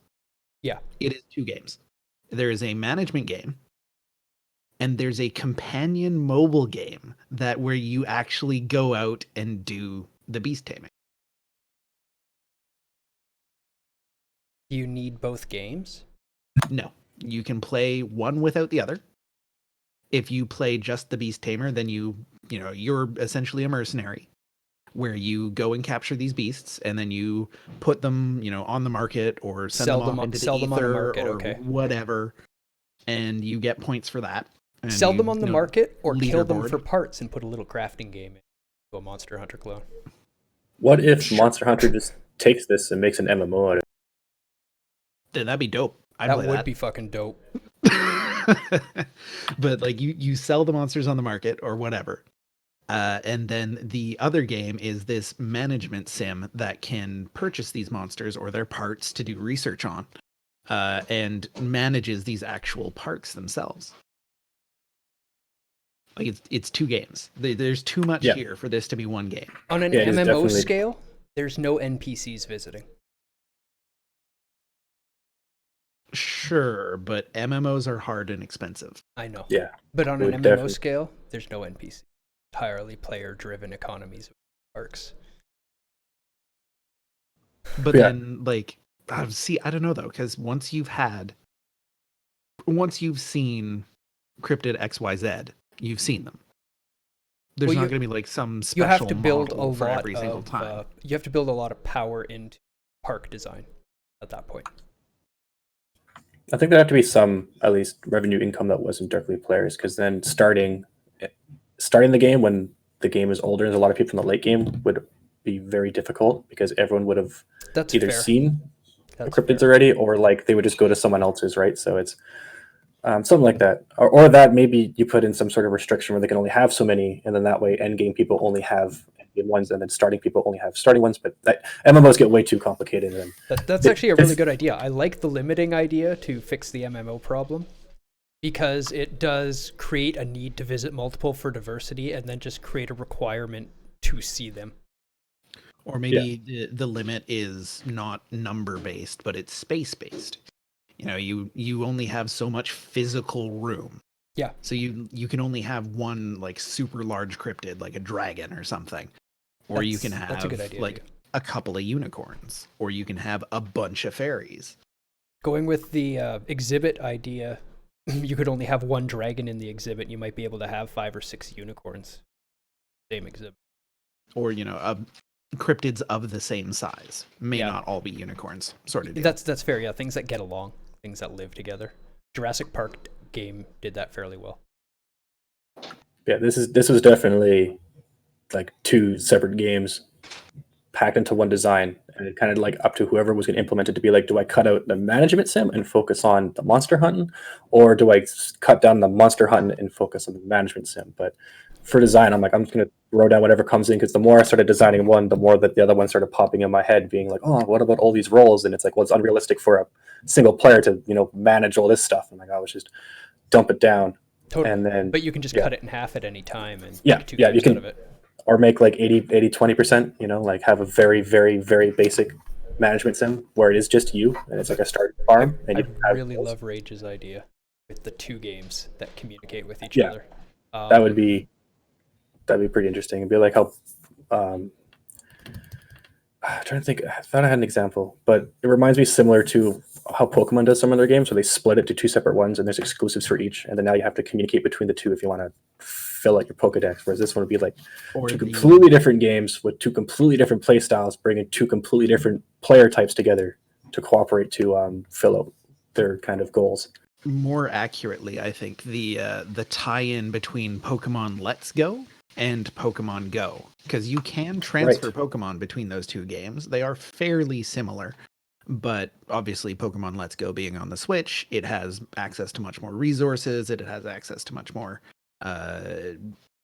Speaker 2: Yeah.
Speaker 1: It is 2 games. There is a management game, and there's a companion mobile game where you actually go out and do the beast taming.
Speaker 2: Do you need both games?
Speaker 1: No. You can play one without the other. If you play just the beast tamer, then you're essentially a mercenary. where you go and capture these beasts, and then you put them, on the market or send them off into the
Speaker 2: sell them on a
Speaker 1: ether
Speaker 2: market,
Speaker 1: or
Speaker 2: okay.
Speaker 1: whatever, and you get points for that. And
Speaker 2: Sell them on the market or kill them
Speaker 1: leaderboard.
Speaker 2: for parts and put a little crafting game into a Monster Hunter clone.
Speaker 3: What if Monster Hunter just takes this and makes an MMO out of it?
Speaker 1: Then that'd be dope.
Speaker 2: That would be fucking dope.
Speaker 1: But like you sell the monsters on the market or whatever. And then the other game is this management sim that can purchase these monsters or their parts to do research on, and manages these actual parks themselves. Like it's two games. There's too much here for this to be one game.
Speaker 2: On an MMO scale, there's no NPCs visiting.
Speaker 1: Sure, but MMOs are hard and expensive.
Speaker 2: I know.
Speaker 3: Yeah.
Speaker 2: But on an MMO scale, there's no NPC. Entirely player-driven economies of parks.
Speaker 1: But then, like, see, I don't know though, because once you've seen Cryptid XYZ, you've seen them. There's not going to be like some special.
Speaker 2: You have to build a lot
Speaker 1: for every single time.
Speaker 2: You have to build a lot of power into park design at that point.
Speaker 3: I think there have to be some, at least, revenue income that wasn't directly players, because then starting the game when the game is older, and a lot of people in the late game would be very difficult because everyone would have either seen the cryptids already, or like they would just go to someone else's, right? So it's something like that, or that maybe you put in some sort of restriction where they can only have so many, and then that way end game people only have end game ones, and then starting people only have starting ones. But MMOs get way too complicated. And
Speaker 2: that's actually a really good idea. I like the limiting idea to fix the MMO problem, because it does create a need to visit multiple for diversity, and then just create a requirement to see them.
Speaker 1: Or maybe the limit is not number based, but it's space based. You only have so much physical room.
Speaker 2: Yeah.
Speaker 1: So you can only have one like super large cryptid, like a dragon or something. Or you can have
Speaker 2: that's a good idea,
Speaker 1: like a couple of unicorns, or you can have a bunch of fairies.
Speaker 2: Going with the exhibit idea, you could only have one dragon in the exhibit. You might be able to have 5 or 6 unicorns. Same exhibit.
Speaker 1: Or, cryptids of the same size. May not all be unicorns, sort of deal.
Speaker 2: That's fair, yeah. Things that get along, things that live together. Jurassic Park game did that fairly well.
Speaker 3: Yeah, this was definitely like 2 separate games packed into one design, and it kind of like up to whoever was going to implement it to be like, do I cut out the management sim and focus on the monster hunting, or do I cut down the monster hunting and focus on the management sim? But for design, I'm just going to throw down whatever comes in, because the more I started designing one, the more that the other one started popping in my head, being like, oh, what about all these roles? And it's like, well, it's unrealistic for a single player to manage all this stuff. I'm like, let's just dump it down.
Speaker 2: Totally.
Speaker 3: And then,
Speaker 2: but you can just cut it in half at any time and
Speaker 3: you can,
Speaker 2: out of it.
Speaker 3: Or make like 80-20%, like have a very, very, very basic management sim where it is just you, and it's like a starting farm.
Speaker 2: I really love Rage's idea with the 2 games that communicate with each other.
Speaker 3: That'd be pretty interesting. It'd be like how I'm trying to think. I thought I had an example, but it reminds me similar to how Pokemon does some of their games, where they split it to 2 separate ones, and there's exclusives for each, and then now you have to communicate between the 2 if you want to fill out your Pokedex. Whereas this one would be like 2 completely different games with 2 completely different play styles, bringing 2 completely different player types together to cooperate to fill out their kind of goals.
Speaker 1: More accurately, I think the tie-in between Pokemon Let's Go and Pokemon Go, because you can transfer Pokemon between those 2 games. They are fairly similar, but obviously Pokemon Let's Go being on the Switch, it has access to much more resources. It has access to much more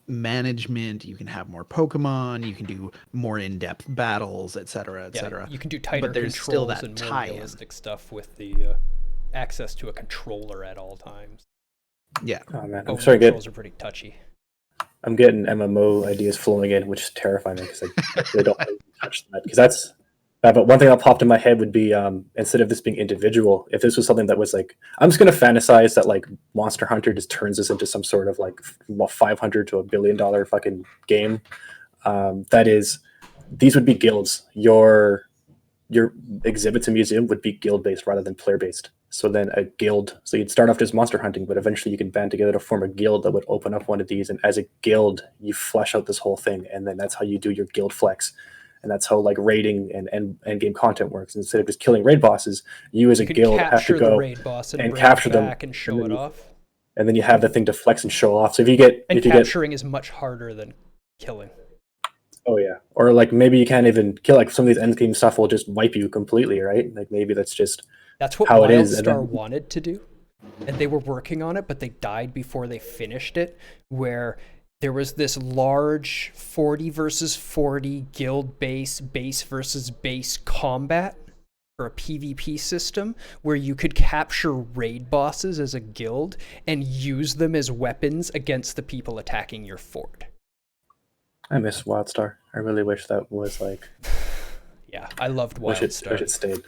Speaker 1: management. You can have more Pokemon. You can do more in-depth battles, etc., etc.
Speaker 2: You can do tighter
Speaker 1: but there's
Speaker 2: controls
Speaker 1: still that
Speaker 2: and more
Speaker 1: tie-in.
Speaker 2: realistic stuff with the access to a controller at all times.
Speaker 1: Yeah.
Speaker 3: Oh man,
Speaker 2: controls are pretty touchy.
Speaker 3: I'm getting MMO ideas flowing in, which is terrifying because I really don't really touch that. Because that's. But one thing that popped in my head would be instead of this being individual, if this was something that was like, I'm just going to fantasize that like Monster Hunter just turns this into some sort of like $500 to $1 billion fucking game. That is, these would be guilds. Your exhibits and museum would be guild based rather than player based. So then a guild. So you'd start off just monster hunting, but eventually you could band together to form a guild that would open up one of these. And as a guild, you flesh out this whole thing, and then that's how you do your guild flex. And that's how like raiding and game content works. Instead of just killing raid bosses, you as a guild have to
Speaker 2: the
Speaker 3: go
Speaker 2: raid boss and bring
Speaker 3: capture
Speaker 2: it
Speaker 3: them
Speaker 2: back and show it off.
Speaker 3: And then you have the thing to flex and show off. So if you get
Speaker 2: capturing is much harder than killing.
Speaker 3: Oh yeah, or like maybe you can't even kill. Like some of these end game stuff will just wipe you completely, right? Like maybe that's
Speaker 2: what
Speaker 3: how it is.
Speaker 2: WildStar wanted to do, and they were working on it, but they died before they finished it. Where there was this large 40 versus 40 guild base versus base combat for a PvP system where you could capture raid bosses as a guild and use them as weapons against the people attacking your fort.
Speaker 3: I miss WildStar. I really wish that was like.
Speaker 2: Yeah, I loved WildStar.
Speaker 3: Wish it stayed.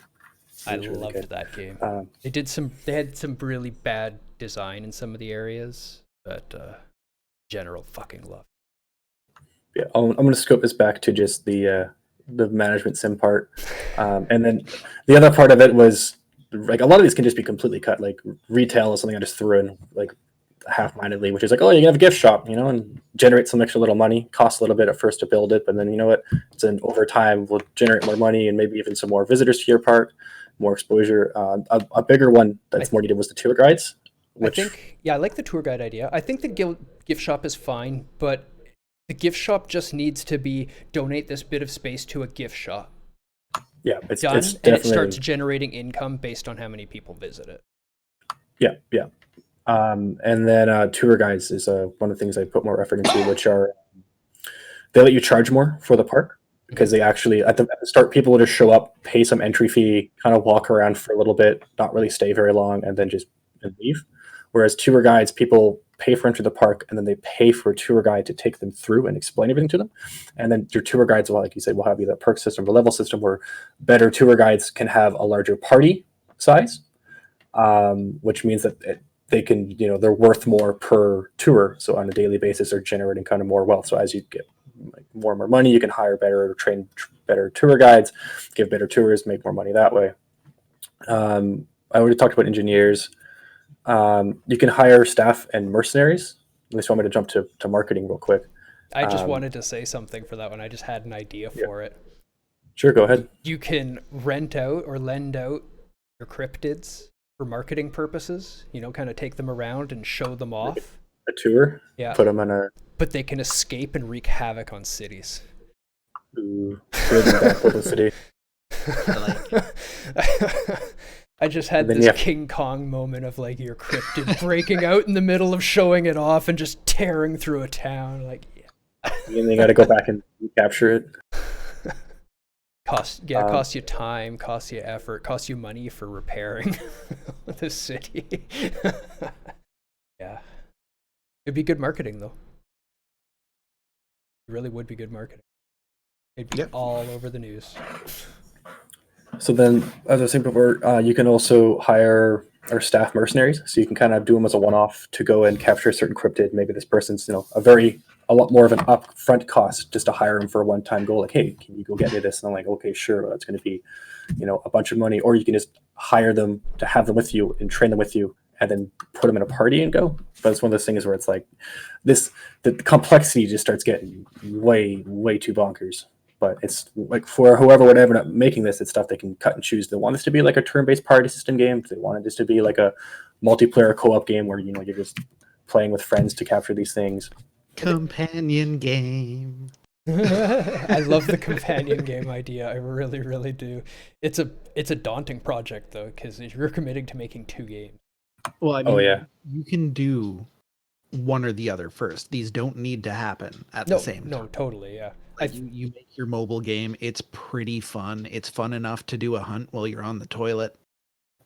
Speaker 2: I loved that game. They had some really bad design in some of the areas, but general fucking love.
Speaker 3: Yeah, I'm going to scope this back to just the management sim part, and then the other part of it was like a lot of these can just be completely cut. Like retail is something I just threw in like half-mindedly, which is like, oh, you can have a gift shop, and generate some extra little money. Costs a little bit at first to build it, but then you know what? It's an over time will generate more money and maybe even some more visitors to your park, more exposure. A bigger one that's more needed was the tour guides.
Speaker 2: I like the tour guide idea. I think the gift shop is fine, but the gift shop just needs to be donate this bit of space to a gift shop.
Speaker 3: Yeah, it's
Speaker 2: done,
Speaker 3: it's
Speaker 2: and it starts generating income based on how many people visit it.
Speaker 3: Yeah. And then tour guides is one of the things I put more effort into, which are they let you charge more for the park because they actually at the start people will just show up, pay some entry fee, kind of walk around for a little bit, not really stay very long, and then just leave. Whereas tour guides, people pay for entry to the park and then they pay for a tour guide to take them through and explain everything to them. And then your tour guides, well, like you said, will have either a perk system or level system where better tour guides can have a larger party size, which means that they can, they're worth more per tour. So on a daily basis, they're generating kind of more wealth. So as you get more and more money, you can hire better, train better tour guides, give better tours, make more money that way. I already talked about engineers. You can hire staff and mercenaries. At least want me to jump to marketing real quick.
Speaker 2: I just wanted to say something for that one. I just had an idea for it.
Speaker 3: Sure, go ahead.
Speaker 2: You can rent out or lend out your cryptids for marketing purposes, kind of take them around and show them off.
Speaker 3: A tour?
Speaker 2: Yeah.
Speaker 3: Put them on a...
Speaker 2: But they can escape and wreak havoc on cities.
Speaker 3: Ooh, really bad publicity.
Speaker 2: I just had this King Kong moment of like your cryptid breaking out in the middle of showing it off and just tearing through a town. Like, yeah.
Speaker 3: And they got to go back and capture it.
Speaker 2: Costs you time, costs you effort, costs you money for repairing the city. Yeah. It'd be good marketing, though. It really would be good marketing. It'd be all over the news.
Speaker 3: So then, as I was saying before, you can also hire or staff mercenaries. So you can kind of do them as a one-off to go and capture a certain cryptid. Maybe this person's, a lot more of an upfront cost just to hire them for a one-time goal. Like, hey, can you go get me this? And I'm like, okay, sure. Well, that's going to be, a bunch of money. Or you can just hire them to have them with you and train them with you and then put them in a party and go. But it's one of those things where it's like the complexity just starts getting way, way too bonkers. But it's like for whoever would ever end up making this, it's stuff they can cut and choose. They want this to be like a turn-based party system game. They wanted this to be like a multiplayer co-op game where, you're just playing with friends to capture these things.
Speaker 1: Companion game.
Speaker 2: I love the companion game idea. I really, really do. It's a daunting project though, because you're committing to making 2 games.
Speaker 1: Well, I mean, you can do one or the other first. These don't need to happen at the same time.
Speaker 2: No, totally, yeah.
Speaker 1: Like you make your mobile game. It's pretty fun. It's fun enough to do a hunt while you're on the toilet.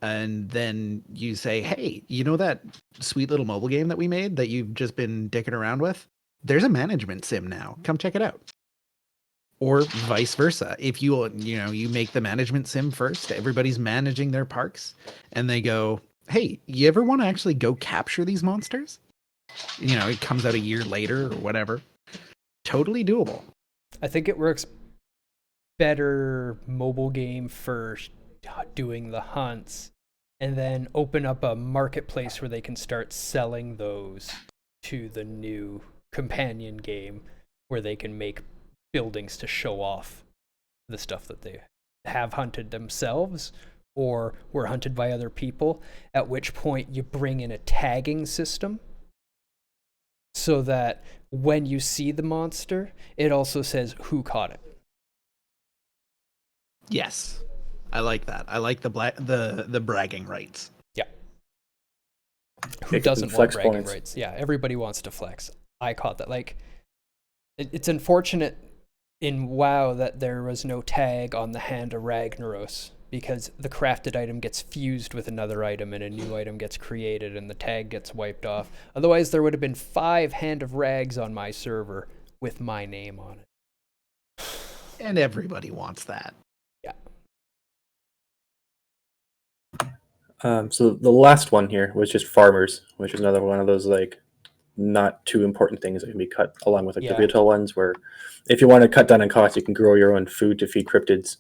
Speaker 1: And then you say, hey, that sweet little mobile game that we made that you've just been dicking around with? There's a management sim now. Come check it out. Or vice versa. If you make the management sim first, everybody's managing their parks, and they go, hey, you ever want to actually go capture these monsters? It comes out a year later or whatever. Totally doable.
Speaker 2: I think it works better mobile game for doing the hunts and then open up a marketplace where they can start selling those to the new companion game, where they can make buildings to show off the stuff that they have hunted themselves or were hunted by other people, at which point you bring in a tagging system so that when you see the monster, it also says who caught it.
Speaker 1: Yes. I like that. I like the bragging rights.
Speaker 2: Yeah. Who doesn't want bragging rights? Yeah, everybody wants to flex. I caught that. Like, it's unfortunate in WoW that there was no tag on the Hand of Ragnaros, because the crafted item gets fused with another item and a new item gets created and the tag gets wiped off. Otherwise, there would have been 5 Hand of Rags on my server with my name on it.
Speaker 1: And everybody wants that.
Speaker 2: Yeah.
Speaker 3: So the last one here was just farmers, which is another one of those like not too important things that can be cut along with like the vital ones, where if you want to cut down on costs, you can grow your own food to feed cryptids.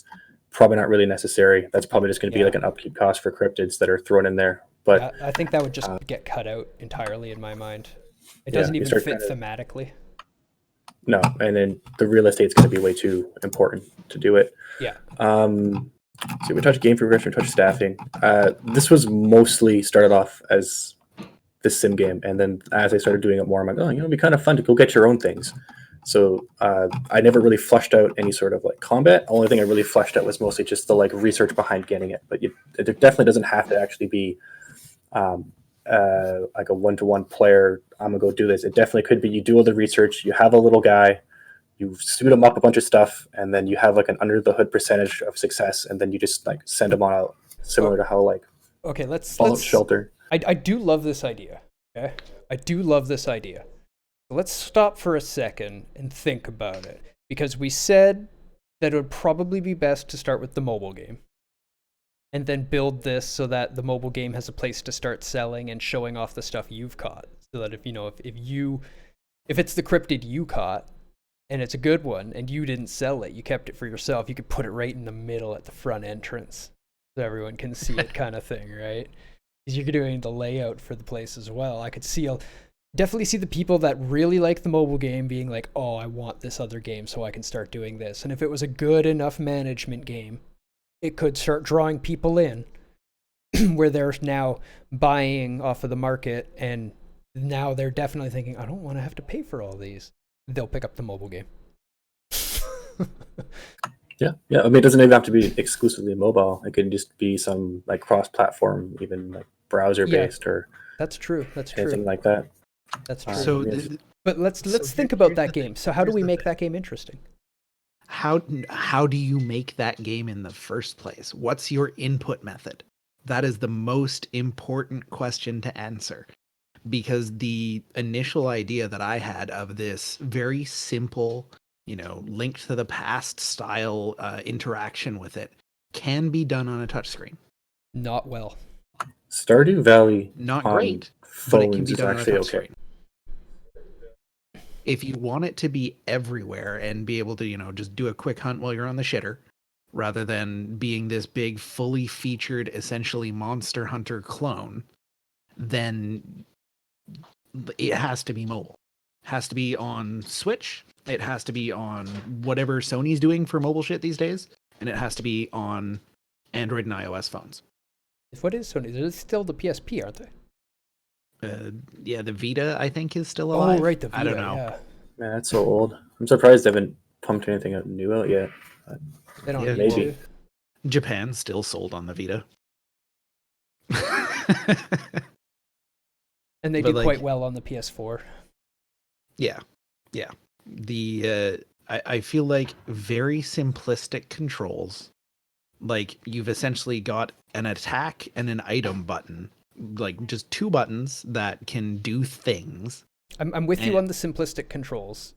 Speaker 3: Probably not really necessary. That's probably just going to be like an upkeep cost for cryptids that are thrown in there. But
Speaker 2: I think that would just get cut out entirely in my mind. It doesn't even fit thematically.
Speaker 3: No, and then the real estate's going to be way too important to do it.
Speaker 2: Yeah.
Speaker 3: So we touched game progression, we touched staffing. This was mostly started off as this sim game, and then as I started doing it more, I'm like, oh, it'd be kind of fun to go get your own things. So I never really fleshed out any sort of like combat. The only thing I really fleshed out was mostly just the like research behind getting it. But it definitely doesn't have to actually be like a one-to-one player. I'm gonna go do this. It definitely could be you do all the research. You have a little guy. You suit him up a bunch of stuff, and then you have like an under the hood percentage of success, and then you just like send him on out, similar to how like
Speaker 2: let's
Speaker 3: Shelter.
Speaker 2: I do love this idea. Okay, I do love this idea. Let's stop for a second and think about it, because we said that it would probably be best to start with the mobile game and then build this so that the mobile game has a place to start selling and showing off the stuff you've caught, so that if it's the cryptid you caught and it's a good one and you didn't sell it, you kept it for yourself, you could put it right in the middle at the front entrance so everyone can see it, kind of thing, right? Because you're doing the layout for the place as well. I could definitely see the people that really like the mobile game being like, oh, I want this other game so I can start doing this. And if it was a good enough management game, it could start drawing people in where they're now buying off of the market, and now they're definitely thinking, I don't want to have to pay for all these. They'll pick up the mobile game.
Speaker 3: Yeah. I mean, it doesn't even have to be exclusively mobile. It could just be some like cross-platform, even like browser-based or
Speaker 2: that's true.
Speaker 3: Anything like that.
Speaker 2: That's true.
Speaker 1: So,
Speaker 2: but let's think about that game. So how do we make that game interesting?
Speaker 1: How do you make that game in the first place? What's your input method? That is the most important question to answer, because the initial idea that I had of this very simple, Link to the Past style interaction with it can be done on a touchscreen.
Speaker 2: Not well.
Speaker 3: Stardew Valley,
Speaker 1: not great, but it can be done on a touchscreen. If you want it to be everywhere and be able to, just do a quick hunt while you're on the shitter, rather than being this big, fully featured, essentially Monster Hunter clone, then it has to be mobile. It has to be on Switch. It has to be on whatever Sony's doing for mobile shit these days. And it has to be on Android and iOS phones.
Speaker 2: What is Sony? They're still the PSP, aren't they?
Speaker 1: Yeah, the Vita, I think, is still alive.
Speaker 2: Oh, right, the Vita,
Speaker 1: I don't know.
Speaker 2: Yeah.
Speaker 3: Man, that's so old. I'm surprised they haven't pumped anything new out yet.
Speaker 2: They don't
Speaker 1: Yeah,
Speaker 2: need
Speaker 3: maybe.
Speaker 2: to.
Speaker 1: Japan still sold on the Vita.
Speaker 2: And they
Speaker 1: But,
Speaker 2: do quite well on the PS4.
Speaker 1: Yeah. I feel like very simplistic controls. Like, you've essentially got an attack and an item button, like just 2 buttons that can do things.
Speaker 2: I'm with you on the simplistic controls,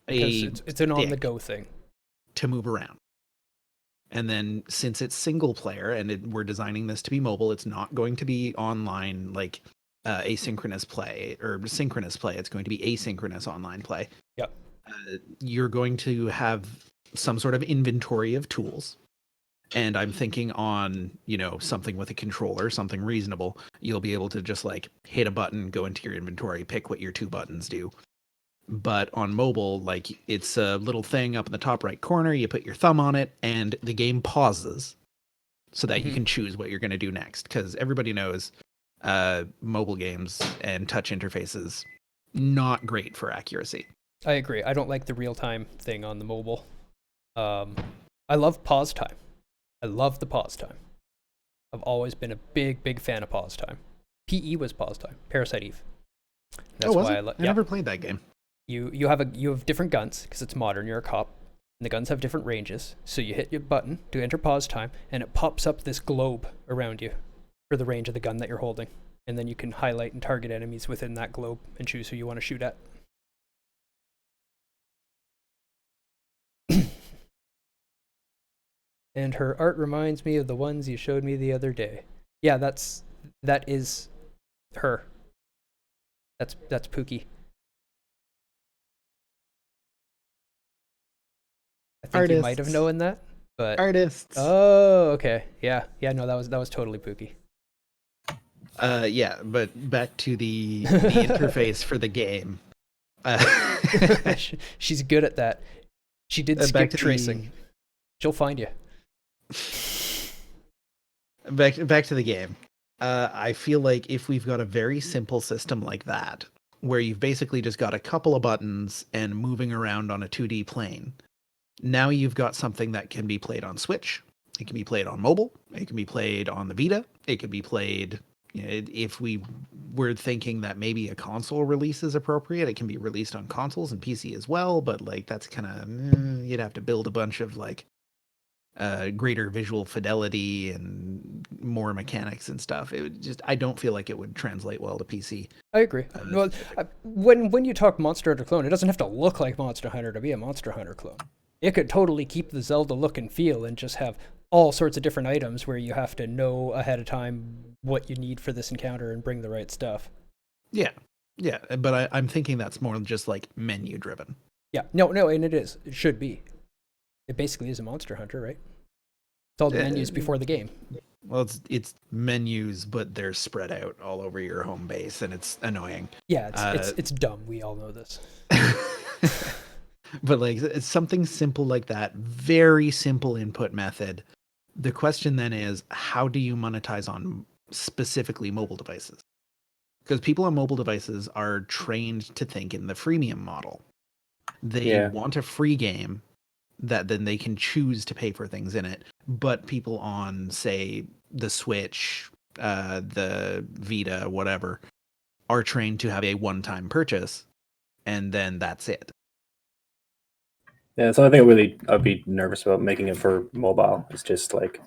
Speaker 2: because it's an on-the-go thing
Speaker 1: to move around. And then, since it's single player and we're designing this to be mobile, it's not going to be online like asynchronous play or synchronous play. It's going to be asynchronous online play.
Speaker 2: Yep.
Speaker 1: You're going to have some sort of inventory of tools, And I'm thinking on, something with a controller, something reasonable, you'll be able to just like hit a button, go into your inventory, pick what your 2 buttons do. But on mobile, like, it's a little thing up in the top right corner, you put your thumb on it and the game pauses so that you can choose what you're going to do next. Because everybody knows mobile games and touch interfaces, not great for accuracy.
Speaker 2: I agree. I don't like the real-time thing on the mobile. I love pause time. I love the pause time. I've always been a big fan of pause time. PE was pause time. Parasite Eve.
Speaker 1: That's why I never played that game.
Speaker 2: You have different guns because it's modern. You're a cop, and the guns have different ranges. So you hit your button to enter pause time, and it pops up this globe around you for the range of the gun that you're holding, and then you can highlight and target enemies within that globe and choose who you want to shoot at. And her art reminds me of the ones you showed me the other day. Yeah, that is her. That's Pookie. I think you might have known that, but
Speaker 1: artists.
Speaker 2: Oh, okay. Yeah. No, that was totally Pookie.
Speaker 1: Yeah, but back to the interface for the game.
Speaker 2: She's good at that. She did skip tracing. She'll find you.
Speaker 1: Back to the game. I feel like if we've got a very simple system like that, where you've basically just got a couple of buttons and moving around on a 2D plane, now you've got something that can be played on Switch. It can be played on mobile. It can be played on the Vita. It can be played, if we were thinking that maybe a console release is appropriate, it can be released on consoles and PC as well. But like, that's kind of, you'd have to build a bunch of like greater visual fidelity and more mechanics and stuff. It would just, I don't feel like it would translate well to PC.
Speaker 2: I agree. Well, when you talk Monster Hunter clone, it doesn't have to look like Monster Hunter to be a Monster Hunter clone. It could totally keep the Zelda look and feel and just have all sorts of different items where you have to know ahead of time what you need for this encounter and bring the right stuff.
Speaker 1: Yeah, but I'm thinking that's more just like menu driven.
Speaker 2: Yeah, no, and it is. It should be. It basically is a Monster Hunter, right? It's all the menus before the game.
Speaker 1: Well, it's menus, but they're spread out all over your home base, and it's annoying.
Speaker 2: Yeah, it's dumb. We all know this.
Speaker 1: But like, it's something simple like that, very simple input method. The question then is, how do you monetize on specifically mobile devices? Because people on mobile devices are trained to think in the freemium model. They want a free game that then they can choose to pay for things in it. But people on, say, the Switch, the Vita, whatever, are trained to have a one-time purchase, and then that's it.
Speaker 3: Yeah, so I think I'd be nervous about making it for mobile. It's just like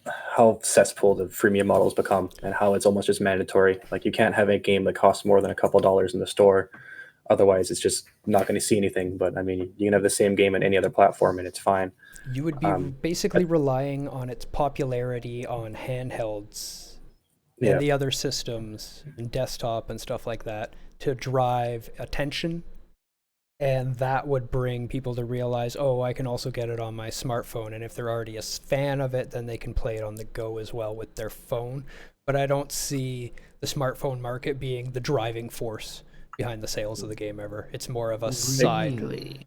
Speaker 3: how cesspool the freemium models become, and how it's almost just mandatory. Like, you can't have a game that costs more than a couple dollars in the store. Otherwise, it's just not going to see anything. But I mean, you can have the same game on any other platform, and it's fine.
Speaker 2: You would be basically relying on its popularity on handhelds and the other systems and desktop and stuff like that to drive attention. And that would bring people to realize, oh, I can also get it on my smartphone. And if they're already a fan of it, then they can play it on the go as well with their phone. But I don't see the smartphone market being the driving force behind the sales of the game ever. It's more of a side.
Speaker 1: Really?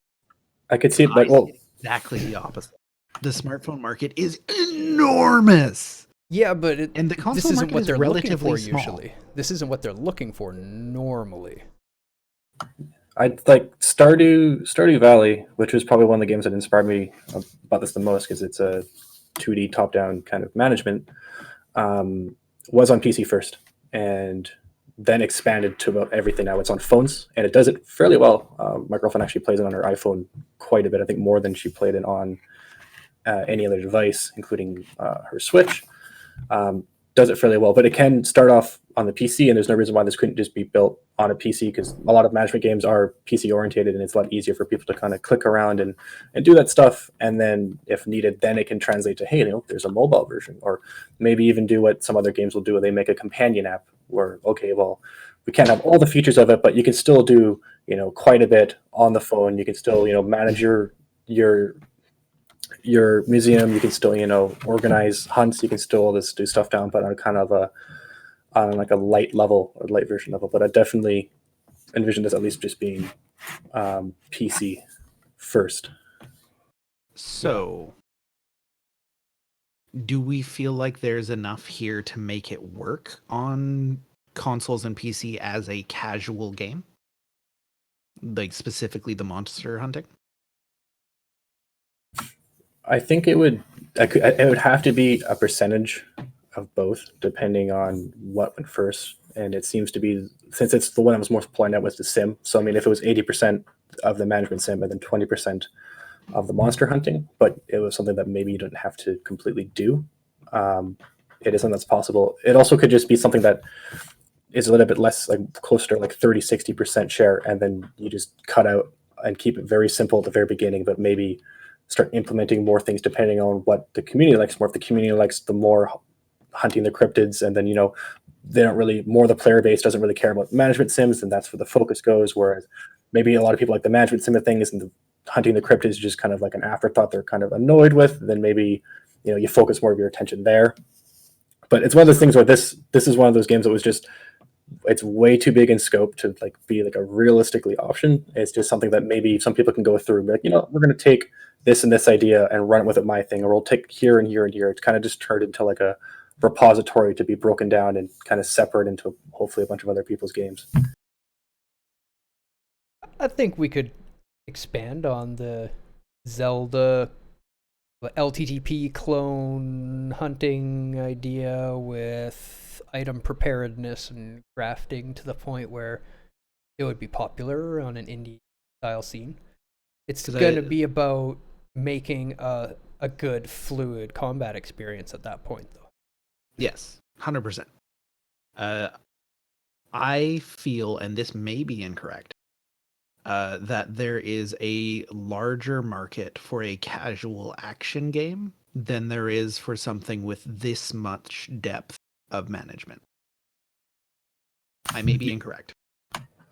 Speaker 3: I could see it, but well,
Speaker 1: exactly the opposite. The smartphone market is enormous.
Speaker 2: Yeah, but
Speaker 1: and the console
Speaker 2: this isn't
Speaker 1: market
Speaker 2: what
Speaker 1: is
Speaker 2: they're looking
Speaker 1: relatively
Speaker 2: for
Speaker 1: small.
Speaker 2: usually. This isn't what they're looking for normally.
Speaker 3: I'd like Stardew Valley, which was probably one of the games that inspired me about this the most, because it's a 2D top-down kind of management, was on PC first, and then expanded to about everything. Now it's on phones, and it does it fairly well. My girlfriend actually plays it on her iPhone quite a bit. I think more than she played it on any other device, including her Switch. Does it fairly well, but it can start off on the PC, and there's no reason why this couldn't just be built on a PC, because a lot of management games are PC orientated, and it's a lot easier for people to kind of click around and do that stuff. And then if needed, then it can translate to, hey, there's a mobile version, or maybe even do what some other games will do. They make a companion app where, okay, well, we can't have all the features of it, but you can still do, quite a bit on the phone. You can still, manage your your museum, you can still, organize hunts, you can still do stuff down, but on kind of on like a light level or light version level. But I definitely envision this at least just being PC first.
Speaker 1: So, do we feel like there's enough here to make it work on consoles and PC as a casual game? Like specifically the monster hunting?
Speaker 3: I think it would have to be a percentage of both, depending on what went first. And it seems to be, since it's the one I was most pointing out was the sim. So I mean, if it was 80% of the management sim and then 20% of the monster hunting, but it was something that maybe you don't have to completely do. It is something that's possible. It also could just be something that is a little bit less, like closer to like 30-60% share, and then you just cut out and keep it very simple at the very beginning, but maybe start implementing more things depending on what the community likes more. If the community likes the more hunting the cryptids, and then they don't really, more the player base doesn't really care about management sims, and that's where the focus goes. Whereas maybe a lot of people like the management sim thing, and the hunting the cryptids is just kind of like an afterthought they're kind of annoyed with. Then maybe you focus more of your attention there. But it's one of those things where this is one of those games that was just, it's way too big in scope to like be like a realistically option. It's just something that maybe some people can go through and be like, we're going to take this and this idea and run it with it my thing, or we'll take here and here and here. It's kind of just turned into like a repository to be broken down and kind of separate into hopefully a bunch of other people's games.
Speaker 2: I think we could expand on the Zelda LTTP clone hunting idea with item preparedness and crafting to the point where it would be popular on an indie style scene. It's going to be about making a good fluid combat experience at that point, though.
Speaker 1: Yes, 100%. I feel, and this may be incorrect, that there is a larger market for a casual action game than there is for something with this much depth of management. I may be incorrect.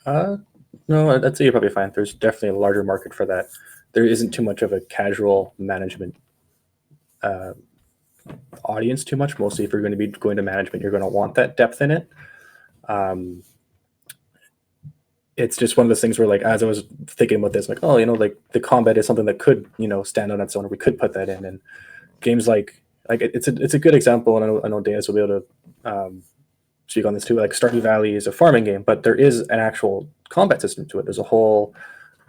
Speaker 3: No, I'd say you're probably fine. There's definitely a larger market for that. There isn't too much of a casual management audience too much. Mostly if you're going to be going to management, you're going to want that depth in it. It's just one of those things where, like, as I was thinking about this, like, like the combat is something that could, stand on its own, or we could put that in. And games like it's a good example, and I know Daniels will be able to speak on this too. Like Stardew Valley is a farming game, but there is an actual combat system to it. There's a whole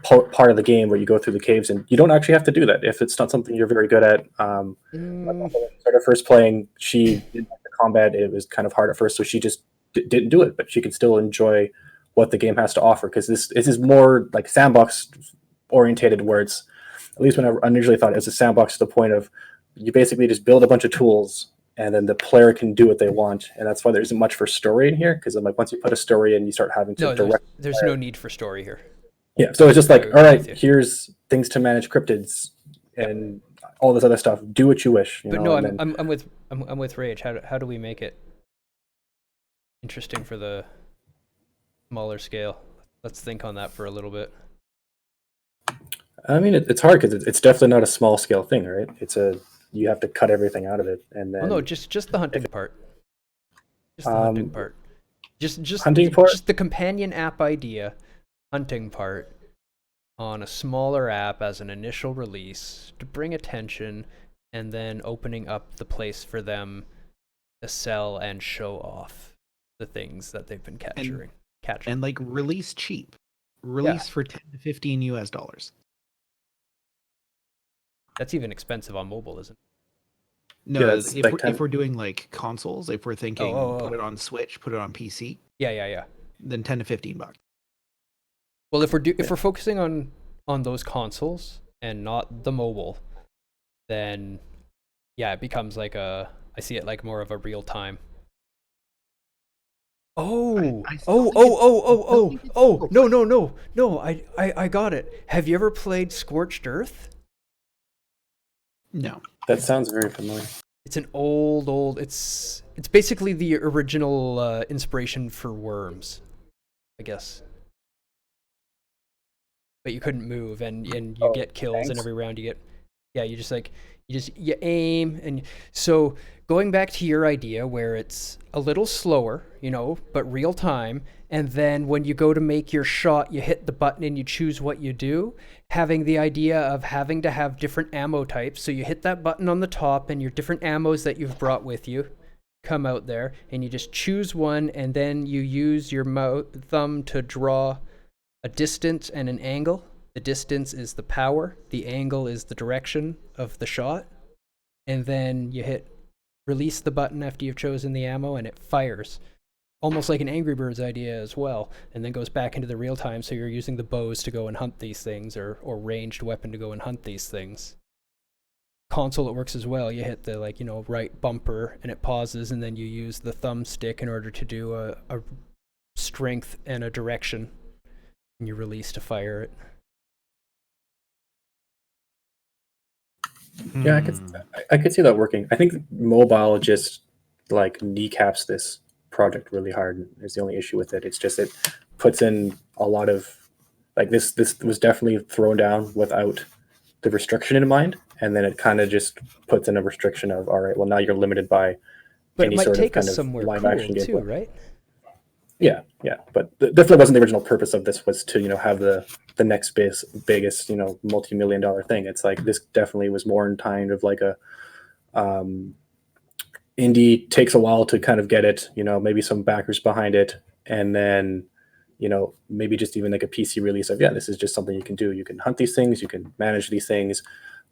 Speaker 3: part of the game where you go through the caves, and you don't actually have to do that if it's not something you're very good at. When I started first playing, she didn't like the combat. It was kind of hard at first, so she just didn't do it, but she can still enjoy what the game has to offer, because this is more like sandbox orientated, where it's, at least when I initially thought it was a sandbox, to the point of you basically just build a bunch of tools and then the player can do what they want. And that's why there isn't much for story in here, because I'm like, once you put a story in, you start having to direct.
Speaker 2: There's no need for story here.
Speaker 3: Yeah, so it's just like, all right, here's things to manage cryptids and all this other stuff. Do what you wish.
Speaker 2: But no, I'm with Rage. How do we make it interesting for the smaller scale? Let's think on that for a little bit.
Speaker 3: I mean, it's hard because it's definitely not a small scale thing, right? You have to cut everything out of it, and then.
Speaker 2: Well, no, just the hunting part. Just the hunting part. Just
Speaker 3: hunting part.
Speaker 2: Just the companion app idea, hunting part, on a smaller app as an initial release to bring attention, and then opening up the place for them to sell and show off the things that they've been catching. And
Speaker 1: like release cheap. Release for $10 to $15 US.
Speaker 2: That's even expensive on mobile, isn't it?
Speaker 1: No, if we're doing like consoles, if we're thinking put it on Switch, put it on PC.
Speaker 2: Yeah.
Speaker 1: Then $10 to $15.
Speaker 2: Well, if we're focusing on those consoles and not the mobile, then it becomes like I see it like more of a real time. No, I got it. Have you ever played Scorched Earth?
Speaker 1: No.
Speaker 3: That sounds very familiar.
Speaker 2: It's an old it's basically the original inspiration for Worms, I guess. But you couldn't move, and you get kills, and every round you get Yeah, you aim, and so going back to your idea where it's a little slower, but real time, and then when you go to make your shot, you hit the button and you choose what you do. Having the idea of having to have different ammo types, so you hit that button on the top, and your different ammos that you've brought with you come out there, and you just choose one, and then you use your thumb to draw a distance and an angle. The distance is the power, the angle is the direction of the shot, and then you hit release the button after you've chosen the ammo, and it fires. Almost like an Angry Birds idea as well, and then goes back into the real time, so you're using the bows to go and hunt these things, or ranged weapon to go and hunt these things. Console, it works as well. You hit the right bumper, and it pauses, and then you use the thumbstick in order to do a strength and a direction, and you release to fire it.
Speaker 3: Yeah, I could see that working. I think mobile just like kneecaps this project really hard. Is the only issue with it. It's just it puts in a lot of like this was definitely thrown down without the restriction in mind, and then it kind of just puts in a restriction of, all right, well, now you're limited by
Speaker 2: but
Speaker 3: any
Speaker 2: it might
Speaker 3: sort
Speaker 2: take
Speaker 3: of
Speaker 2: us
Speaker 3: kind of
Speaker 2: somewhere
Speaker 3: live
Speaker 2: cool
Speaker 3: action
Speaker 2: too,
Speaker 3: gameplay.
Speaker 2: right?
Speaker 3: Yeah, but definitely wasn't the original purpose of this. Was to have the next biggest multi-million-dollar thing. It's like this definitely was more in kind of like a indie, takes a while to kind of get it, maybe some backers behind it, and then maybe just even like a PC release of, this is just something you can do. You can hunt these things, you can manage these things.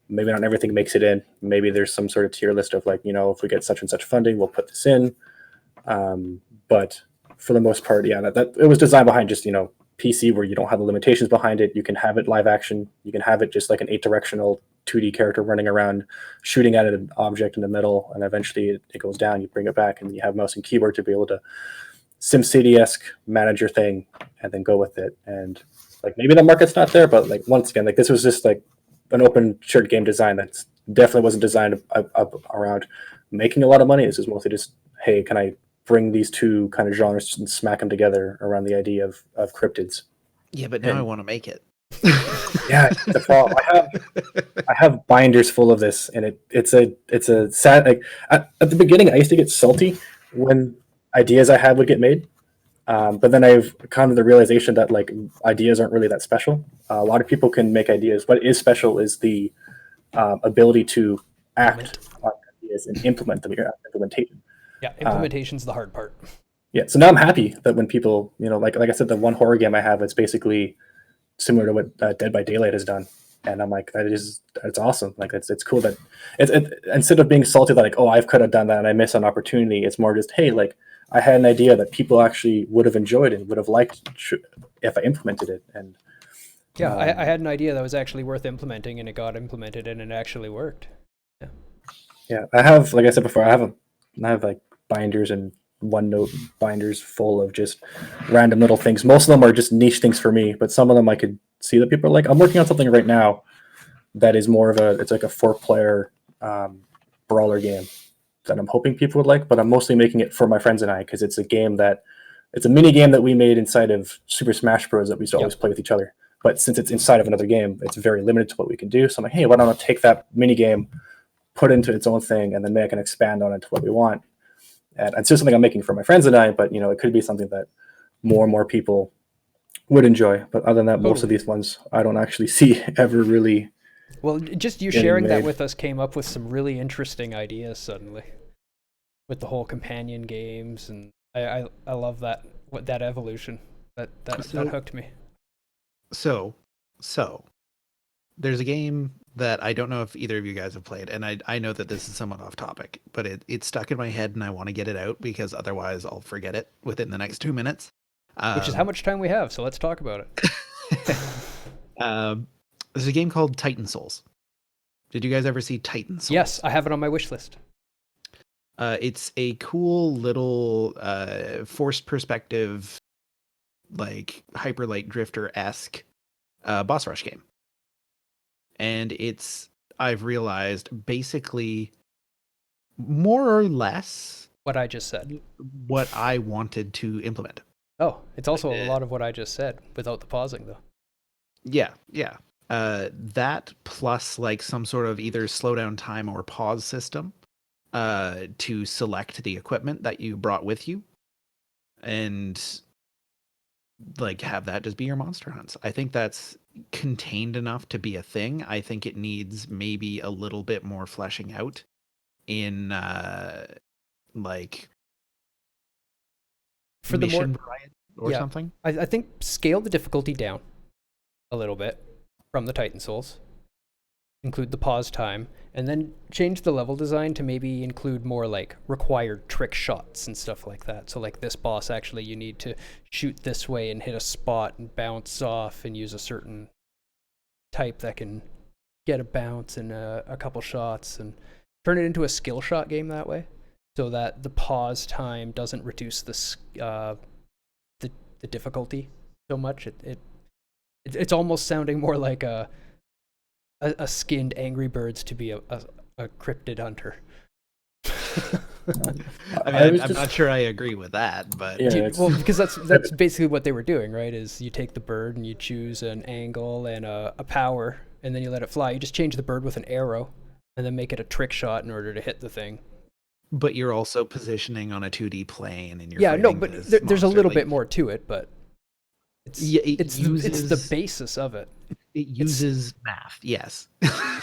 Speaker 3: Maybe not everything makes it in. Maybe there's some sort of tier list of like, if we get such and such funding, we'll put this in. But for the most part, that it was designed behind just PC, where you don't have the limitations behind it. You can have it live action. You can have it just like an 8-directional 2D character running around, shooting at an object in the middle, and eventually it goes down. You bring it back, and you have mouse and keyboard to be able to SimCity-esque manage your thing, and then go with it. And like maybe the market's not there, but like once again, like this was just like an open shared game design that definitely wasn't designed around making a lot of money. This is mostly just, hey, can I bring these two kind of genres and smack them together around the idea of cryptids?
Speaker 1: Yeah, but now I want to make it.
Speaker 3: Yeah, the problem. I have binders full of this, and it's a sad. Like at the beginning, I used to get salty when ideas I had would get made, but then I've come to the realization that like ideas aren't really that special. A lot of people can make ideas. What is special is the ability to act on ideas and implement them. Implementation.
Speaker 2: Yeah, implementation's the hard part.
Speaker 3: Yeah, so now I'm happy that when people, like I said, the one horror game I have, it's basically similar to what Dead by Daylight has done, and I'm like, it's awesome. Like it's cool that instead of being salty that like, oh, I could have done that and I missed an opportunity, it's more just, hey, like I had an idea that people actually would have enjoyed and would have liked if I implemented it. And
Speaker 2: yeah, I had an idea that was actually worth implementing, and it got implemented, and it actually worked.
Speaker 3: Yeah, I have, like I said before, I have like binders and OneNote binders full of just random little things. Most of them are just niche things for me, but some of them I could see that people are like, I'm working on something right now that is more of it's like a 4-player brawler game that I'm hoping people would like, but I'm mostly making it for my friends and I, because it's a mini game that we made inside of Super Smash Bros. That we used to always play with each other. But since it's inside of another game, it's very limited to what we can do. So I'm like, hey, why don't I take that mini game, put it into its own thing, and then maybe I can expand on it to what we want. And it's just something I'm making for my friends and I, but it could be something that more and more people would enjoy. But other than that, most of these ones I don't actually see ever really.
Speaker 2: Well, just you sharing that with us came up with some really interesting ideas suddenly, with the whole companion games, and I love that evolution. That hooked me.
Speaker 1: So there's a game that I don't know if either of you guys have played, and I know that this is somewhat off topic, but it's stuck in my head and I want to get it out because otherwise I'll forget it within the next 2 minutes.
Speaker 2: Which is how much time we have, so let's talk about it.
Speaker 1: There's a game called Titan Souls. Did you guys ever see Titan Souls?
Speaker 2: Yes, I have it on my wish list.
Speaker 1: It's a cool little forced perspective, like Hyper Light Drifter-esque boss rush game. And I've realized, basically more or less
Speaker 2: what I just said.
Speaker 1: What I wanted to implement.
Speaker 2: Oh, it's also a lot of what I just said without the pausing, though.
Speaker 1: Yeah. That plus like some sort of either slow down time or pause system to select the equipment that you brought with you, and like have that just be your monster hunts. I think that's contained enough to be a thing. I think it needs maybe a little bit more fleshing out in like
Speaker 2: For the
Speaker 1: mission
Speaker 2: more,
Speaker 1: variety or something.
Speaker 2: I think scale the difficulty down a little bit from the Titan Souls. Include the pause time, and then change the level design to maybe include more like required trick shots and stuff like that. So like this boss, actually you need to shoot this way and hit a spot and bounce off and use a certain type that can get a bounce and a couple shots, and turn it into a skill shot game that way, so that the pause time doesn't reduce the difficulty so much. It's almost sounding more like a skinned Angry Birds to be a cryptid hunter.
Speaker 1: I mean, I'm not sure I agree with that, but
Speaker 2: well, because that's basically what they were doing, right? Is you take the bird and you choose an angle and a power, and then you let it fly. You just change the bird with an arrow, and then make it a trick shot in order to hit the thing.
Speaker 1: But you're also positioning on a 2D plane, and you're
Speaker 2: but there's a little bit more to it, but it's it's the basis of it.
Speaker 1: It uses math. Yes,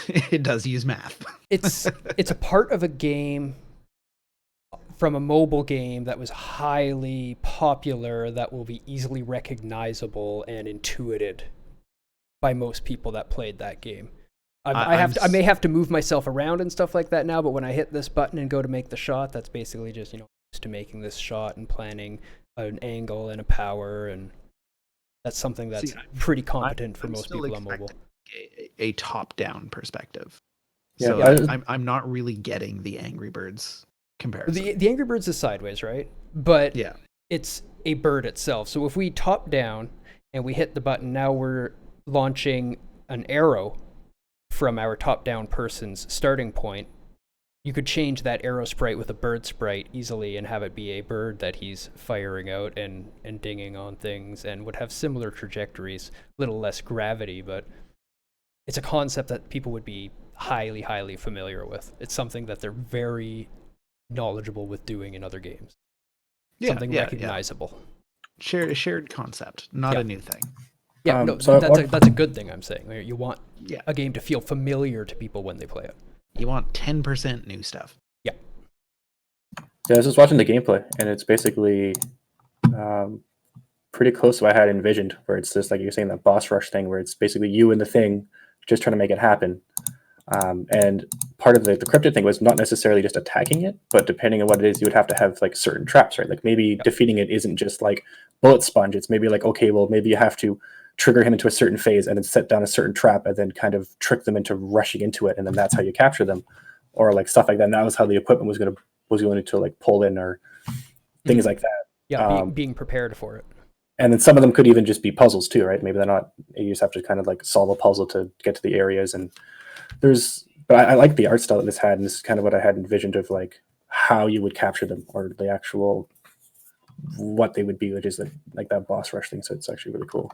Speaker 1: it does use math.
Speaker 2: It's a part of a game from a mobile game that was highly popular, that will be easily recognizable and intuited by most people that played that game. I may have to move myself around and stuff like that now, but when I hit this button and go to make the shot, that's basically just, used to making this shot and planning an angle and a power, and that's something that's pretty competent for most people on mobile.
Speaker 1: A top-down perspective.
Speaker 3: Yeah,
Speaker 1: so I'm not really getting the Angry Birds comparison.
Speaker 2: The Angry Birds is sideways, right? But
Speaker 1: yeah,
Speaker 2: it's a bird itself. So if we top down and we hit the button, now we're launching an arrow from our top-down person's starting point. You could change that arrow sprite with a bird sprite easily and have it be a bird that he's firing out and dinging on things, and would have similar trajectories, a little less gravity, but it's a concept that people would be highly, highly familiar with. It's something that they're very knowledgeable with doing in other games. Something recognizable.
Speaker 1: Shared concept, not a new thing.
Speaker 2: Yeah, that's a good thing, I'm saying. You want a game to feel familiar to people when they play it.
Speaker 1: You want 10% new stuff.
Speaker 2: Yeah.
Speaker 3: Yeah, I was just watching the gameplay, and it's basically pretty close to what I had envisioned, where it's just like you're saying, that boss rush thing, where it's basically you and the thing just trying to make it happen. And part of the cryptid thing was not necessarily just attacking it, but depending on what it is, you would have to have like certain traps, right? Like maybe defeating it isn't just like bullet sponge. It's maybe like, okay, well, maybe you have to trigger him into a certain phase and then set down a certain trap and then kind of trick them into rushing into it, and then that's how you capture them, or like stuff like that. And that was how the equipment was going to like pull in, or things like that.
Speaker 2: Yeah, being prepared for it.
Speaker 3: And then some of them could even just be puzzles too, right? Maybe they're not. You just have to kind of like solve a puzzle to get to the areas. And but I like the art style that this had, and this is kind of what I had envisioned of like how you would capture them, or the actual what they would be, which is like that boss rush thing. So it's actually really cool.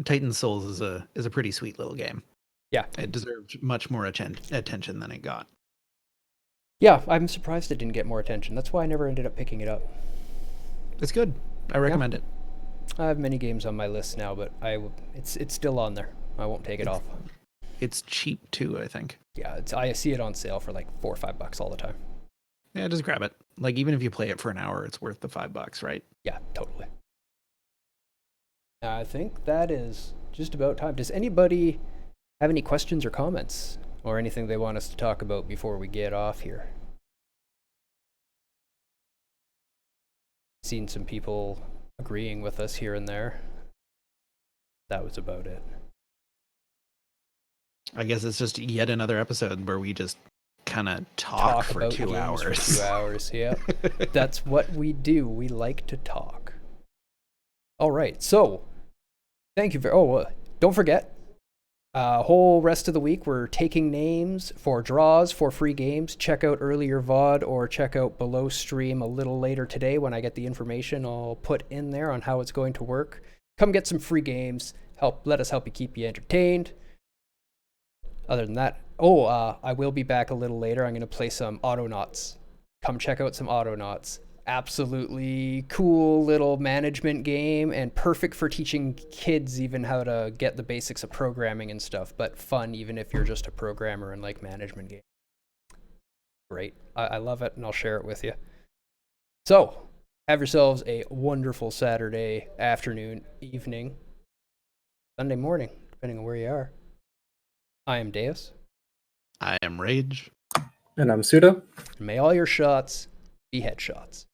Speaker 1: Titan Souls is a pretty sweet little game.
Speaker 2: Yeah,
Speaker 1: it deserved much more attention than it got.
Speaker 2: Yeah, I'm surprised it didn't get more attention. That's why I never ended up picking it up.
Speaker 1: It's good. I recommend it.
Speaker 2: I have many games on my list now, but it's still on there. I won't take it off.
Speaker 1: It's cheap too, I think.
Speaker 2: Yeah, I see it on sale for like $4 or $5 all the time.
Speaker 1: Yeah, just grab it. Like even if you play it for an hour, it's worth the $5, right?
Speaker 2: Yeah, totally. I think that is just about time. Does anybody have any questions or comments, or anything they want us to talk about before we get off here? Seen some people agreeing with us here and there. That was about it.
Speaker 1: I guess it's just yet another episode where we just kind of talk for 2 hours.
Speaker 2: For 2 hours, yeah. That's what we do. We like to talk. All right, so thank you don't forget, whole rest of the week we're taking names for draws for free games. Check out earlier VOD, or check out below stream a little later today when I get the information I'll put in there on how it's going to work. Come get some free games. Let us help you keep you entertained. Other than that, I will be back a little later. I'm going to play some Autonauts. Come check out some Autonauts. Absolutely cool little management game and perfect for teaching kids even how to get the basics of programming and stuff, but fun even if you're just a programmer and like management game. Great. I love it, and I'll share it with you. So, have yourselves a wonderful Saturday afternoon, evening, Sunday morning, depending on where you are. I am Deus.
Speaker 1: I am Rage.
Speaker 3: And I'm Suda.
Speaker 2: May all your shots be headshots.